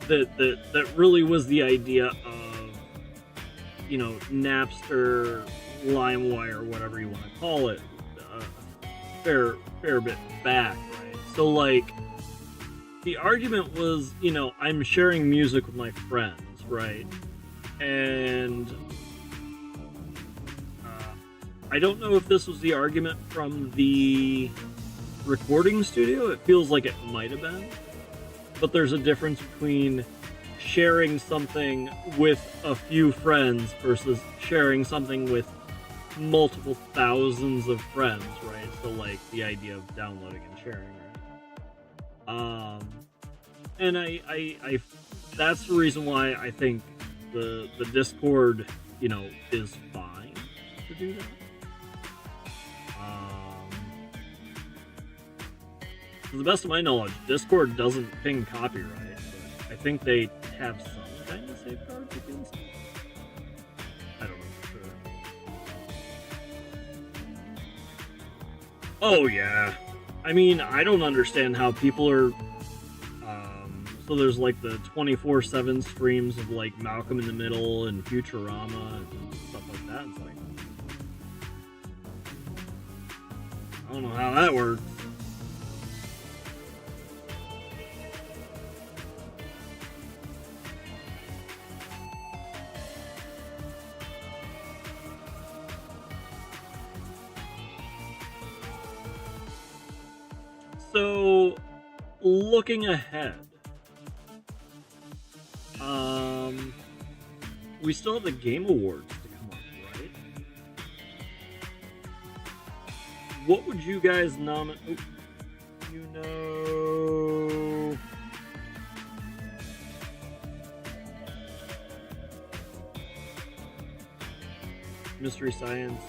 that really was the idea of, Napster, LimeWire, whatever you want to call it, fair bit back, right? So like, the argument was, I'm sharing music with my friends, right? And I don't know if this was the argument from the recording studio. It feels like it might have been. But there's a difference between sharing something with a few friends versus sharing something with multiple thousands of friends, right? So like the idea of downloading and sharing, right? And I that's the reason why I think the Discord, is fine to do that. To the best of my knowledge, Discord doesn't ping copyright, but I think they have some kind of safeguards against it. I don't know for sure. Oh yeah. I mean, I don't understand how people are... so there's like the 24/7 streams of like Malcolm in the Middle and Futurama and stuff like that. It's like... I don't know how that works. So, looking ahead, we still have the Game Awards to come up, right? What would you guys nominate? Mystery Science.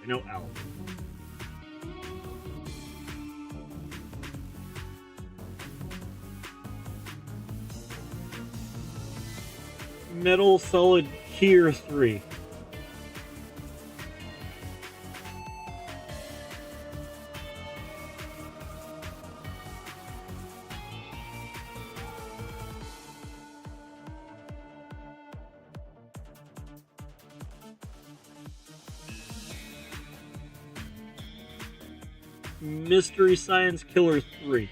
I know Al. Metal Solid Gear 3. Mystery Science Killer 3.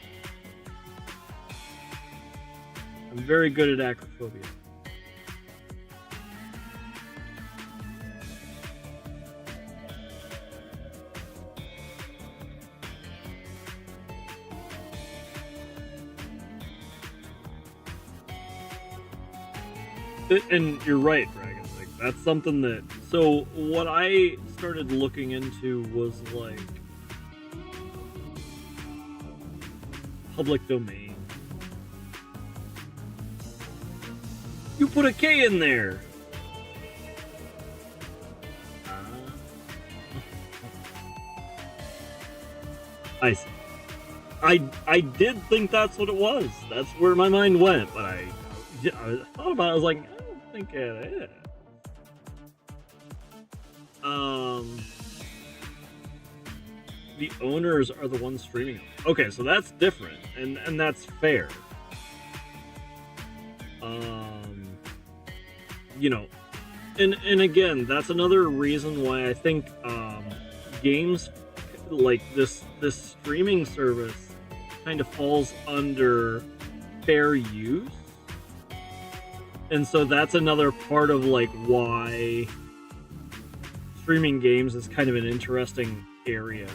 I'm very good at acrophobia. And you're right, Dragon. Like, that's something that... So, what I started looking into was, like, public domain. You put a K in there! I see. I did think that's what it was. That's where my mind went, but I thought about it. I was like, I don't think it is. The owners are the ones streaming it. Okay, so that's different, and that's fair. And again, that's another reason why I think games like this streaming service kind of falls under fair use. And so that's another part of like why streaming games is kind of an interesting area.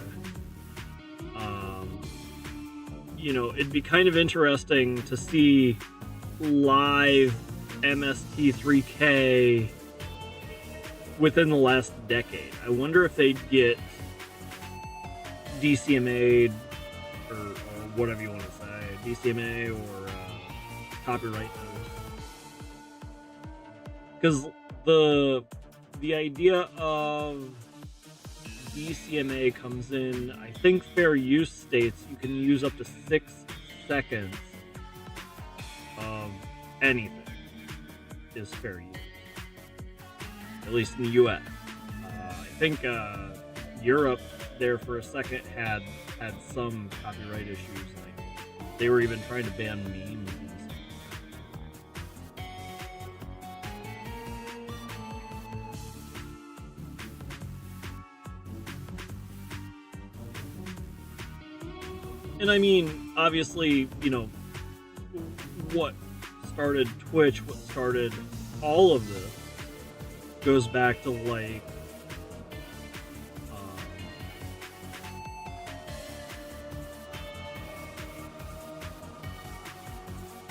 It'd be kind of interesting to see live MST3K within the last decade. I wonder if they'd get DCMA'd or whatever you want to say, DCMA or copyright notice. Because the idea of DCMA comes in, I think fair use states you can use up to 6 seconds of anything is fair use. At least in the U.S. I think Europe there for a second had some copyright issues. Like they were even trying to ban memes. And I mean, obviously, you know, what started Twitch, what started all of this, goes back to like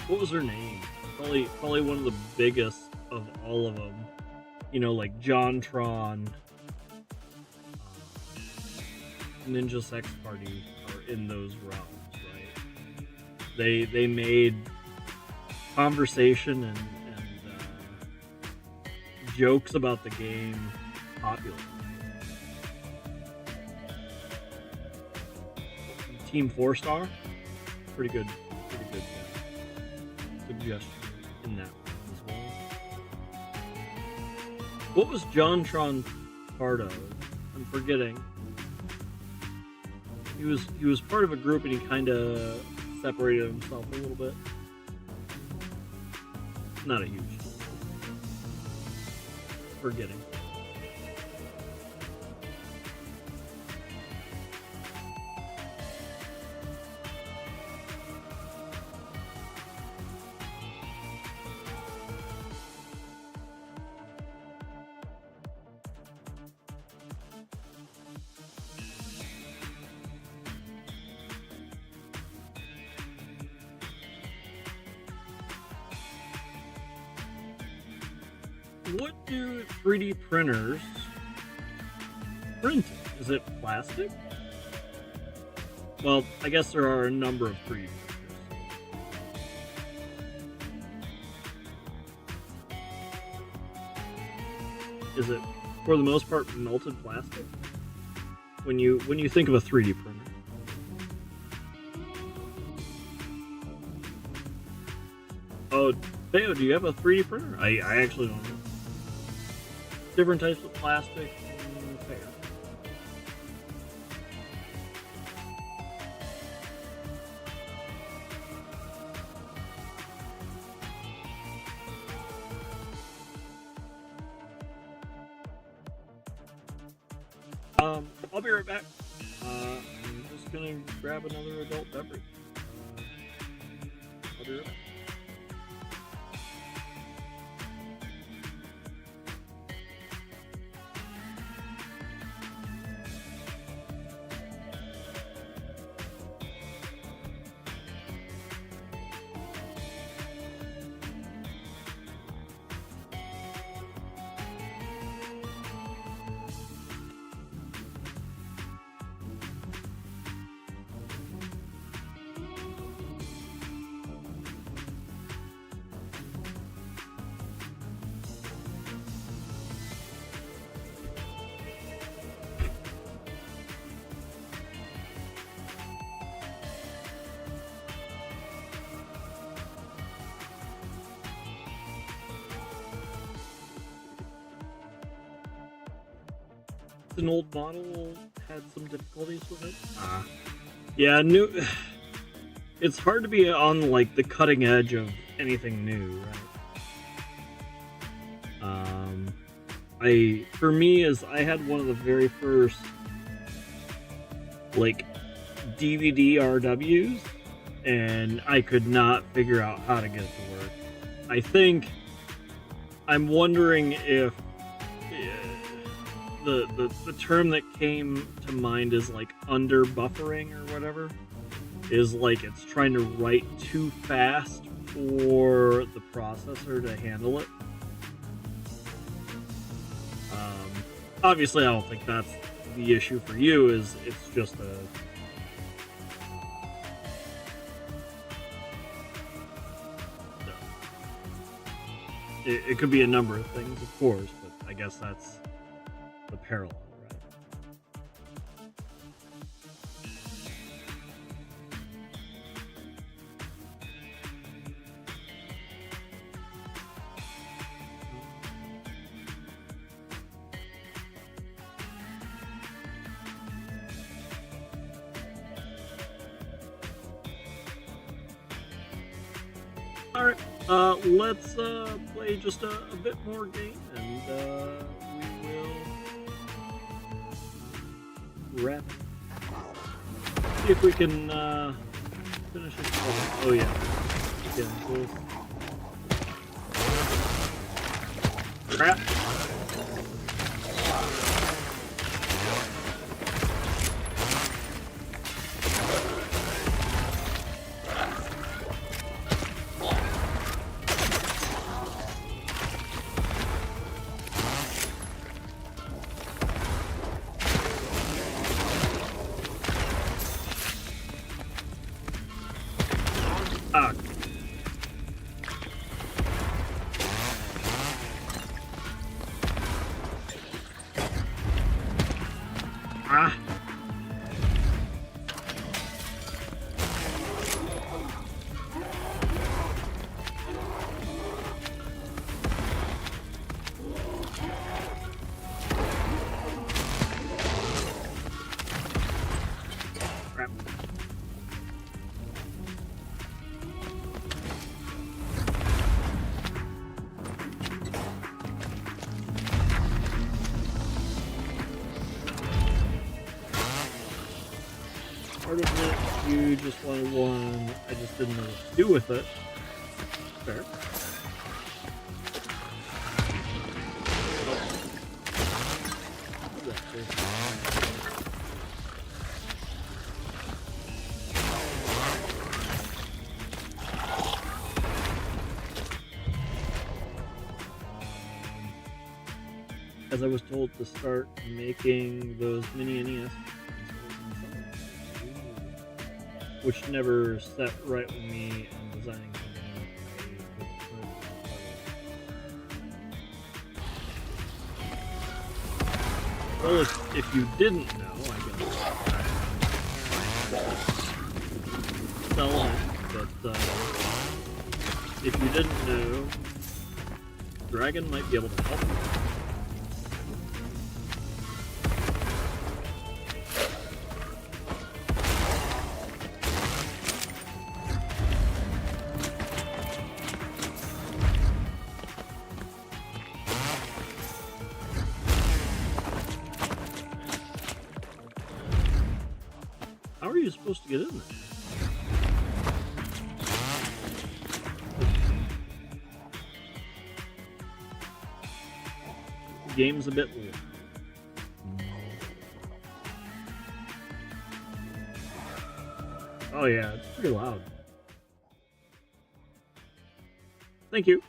what was her name? Probably one of the biggest of all of them. You know, like JonTron, Ninja Sex Party are in those realms, right? They made conversation and jokes about the game popular. Team 4-Star, pretty good suggestion in that one as well. What was JonTron part of? I'm forgetting. He was part of a group and he kind of separated himself a little bit. Not a huge deal. Forgetting. What do 3D printers print? Is it plastic? Well, I guess there are a number of 3D printers. Is it, for the most part, melted plastic? When you think of a 3D printer. Oh, Theo, do you have a 3D printer? I actually don't know. Different types of plastic. Fair. I'll be right back. I'm just gonna grab another adult beverage. I'll be right back. An old model had some difficulties with it. Yeah, new. It's hard to be on like the cutting edge of anything new, right? For me, is I had one of the very first like DVD RWs, and I could not figure out how to get it to work. I'm wondering if the term that came to mind is like under buffering or whatever, is like it's trying to write too fast for the processor to handle it. Obviously I don't think that's the issue for you, is it's just it could be a number of things, of course, but I guess that's the parallel, right? Alright, let's play just a bit more game, and we will wrap. See if we can finish it. Oh yeah. Again, cool. Crap. Ah. Ah. Crap. Part of it, you just wanted one. I just didn't know what to do with it. Fair. As I was told to start making those mini NES, which never set right with me on designing something. Well, if you didn't know, I guess sell it, but if you didn't know, Dragon might be able to help you. How are you supposed to get in there? The game's a bit loud. Oh yeah, it's pretty loud. Thank you.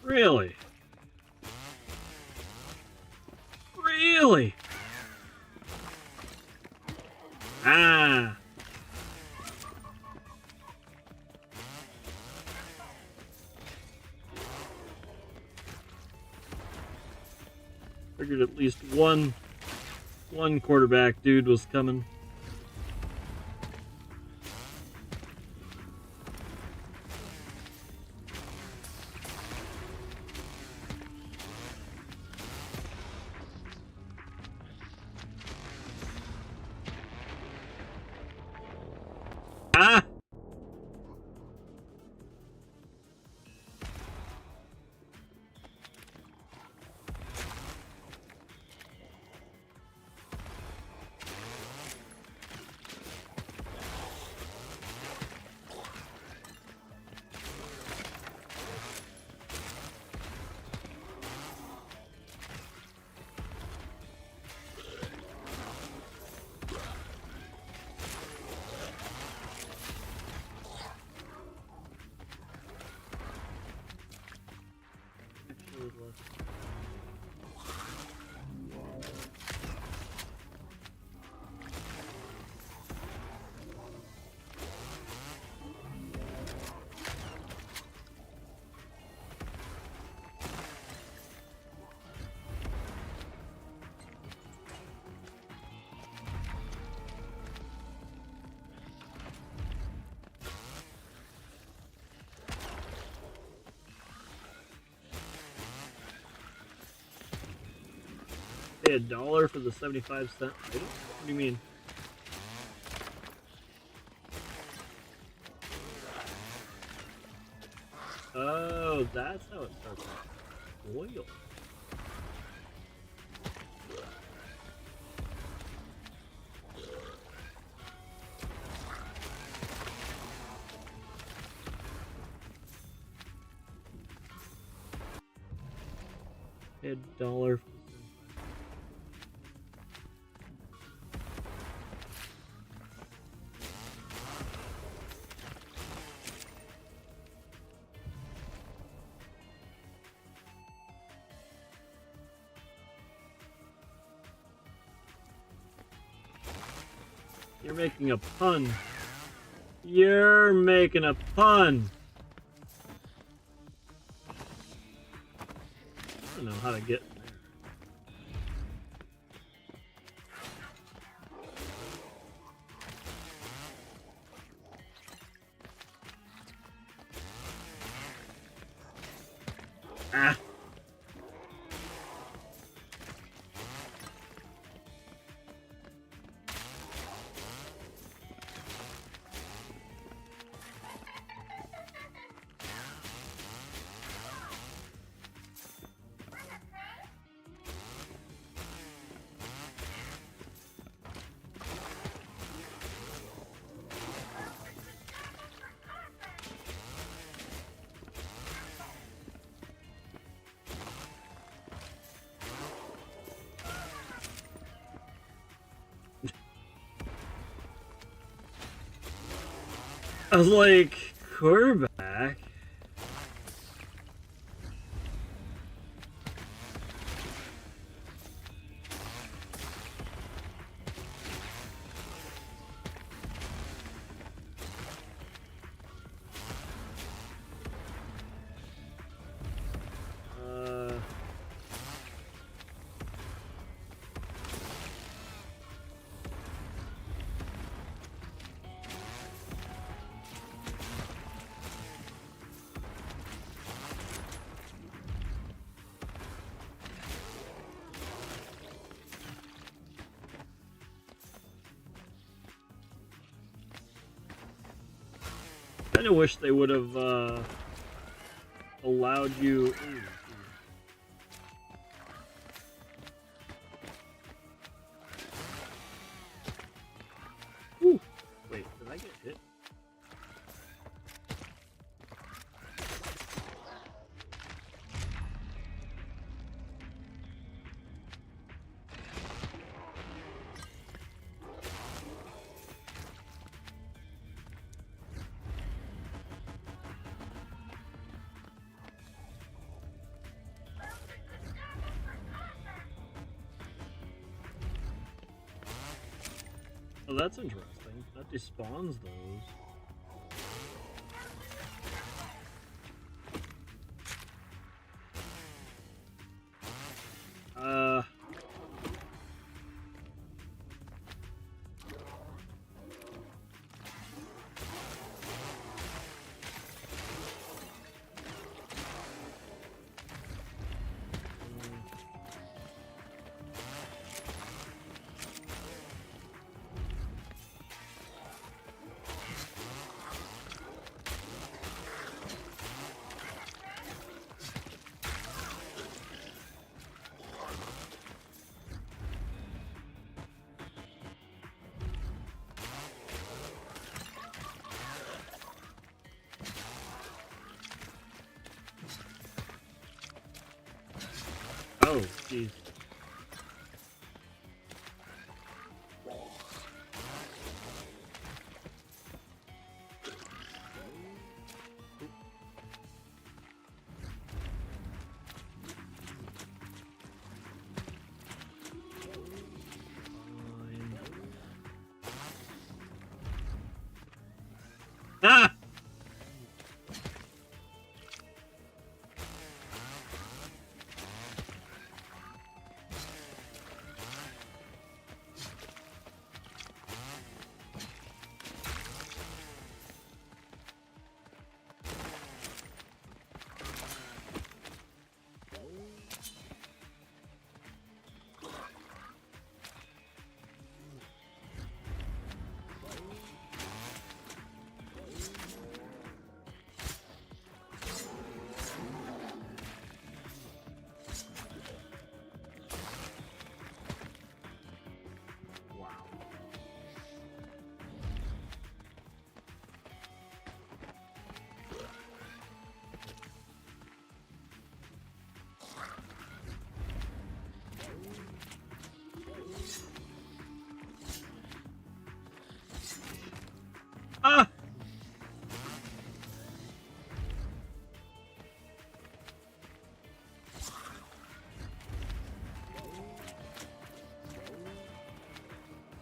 Really? Really? Ah. Figured at least one quarterback dude was coming. Ah! Pay $1 for the 75-cent item? What do you mean? Oh, that's how it starts out. Oil. Pay $1 for You're making a pun. You're making a pun. I don't know how to get there. Ah. I was like, quarterback? I kind of wish they would have allowed you. Ooh. Wait, did I get hit? Oh, that's interesting. That despawns those. jeez. Ah! Ah!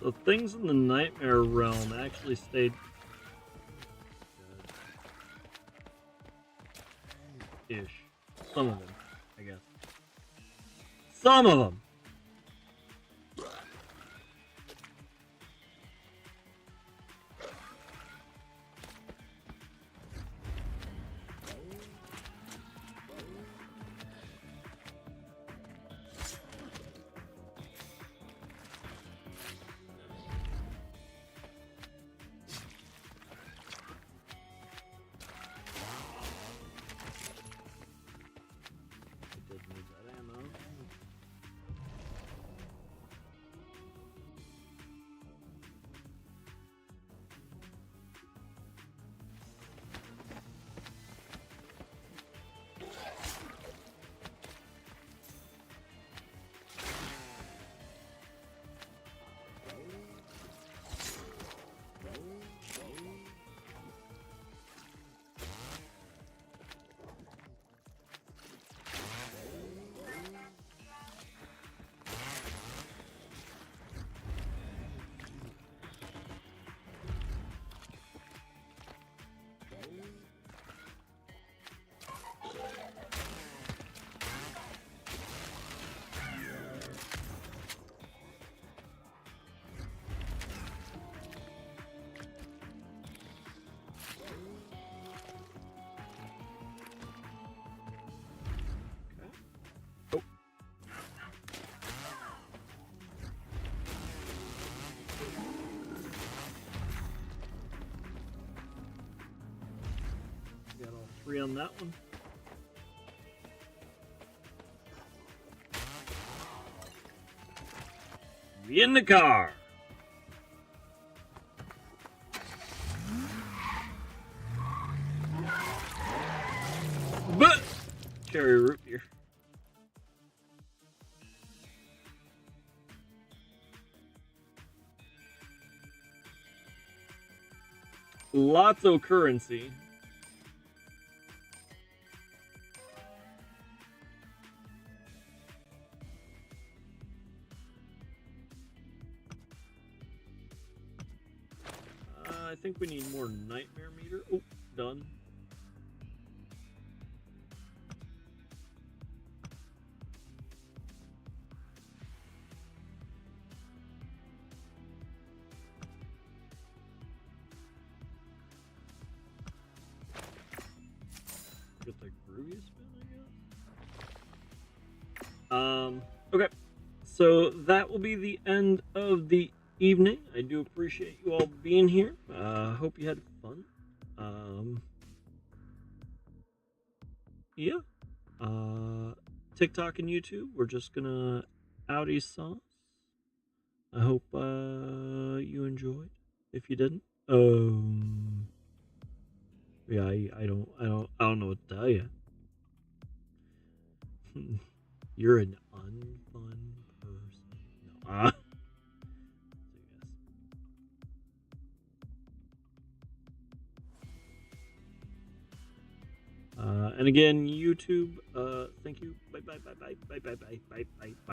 So things in the nightmare realm actually stayed ish. Some of them, I guess. Some of them. Got all three on that one. Be in the car. But cherry root beer. Lots of currency. I think we need more nightmare meter. Oh, done. Get the groovy spin, I guess. Okay. So that will be the end of the evening. I do appreciate you all being here. Hope you had fun. Yeah. TikTok and YouTube, we're just gonna outie sauce. I hope you enjoyed. If you didn't, yeah, I don't know what to tell you. You're an And again, YouTube, thank you. Bye, bye, bye, bye, bye, bye, bye, bye, bye, bye.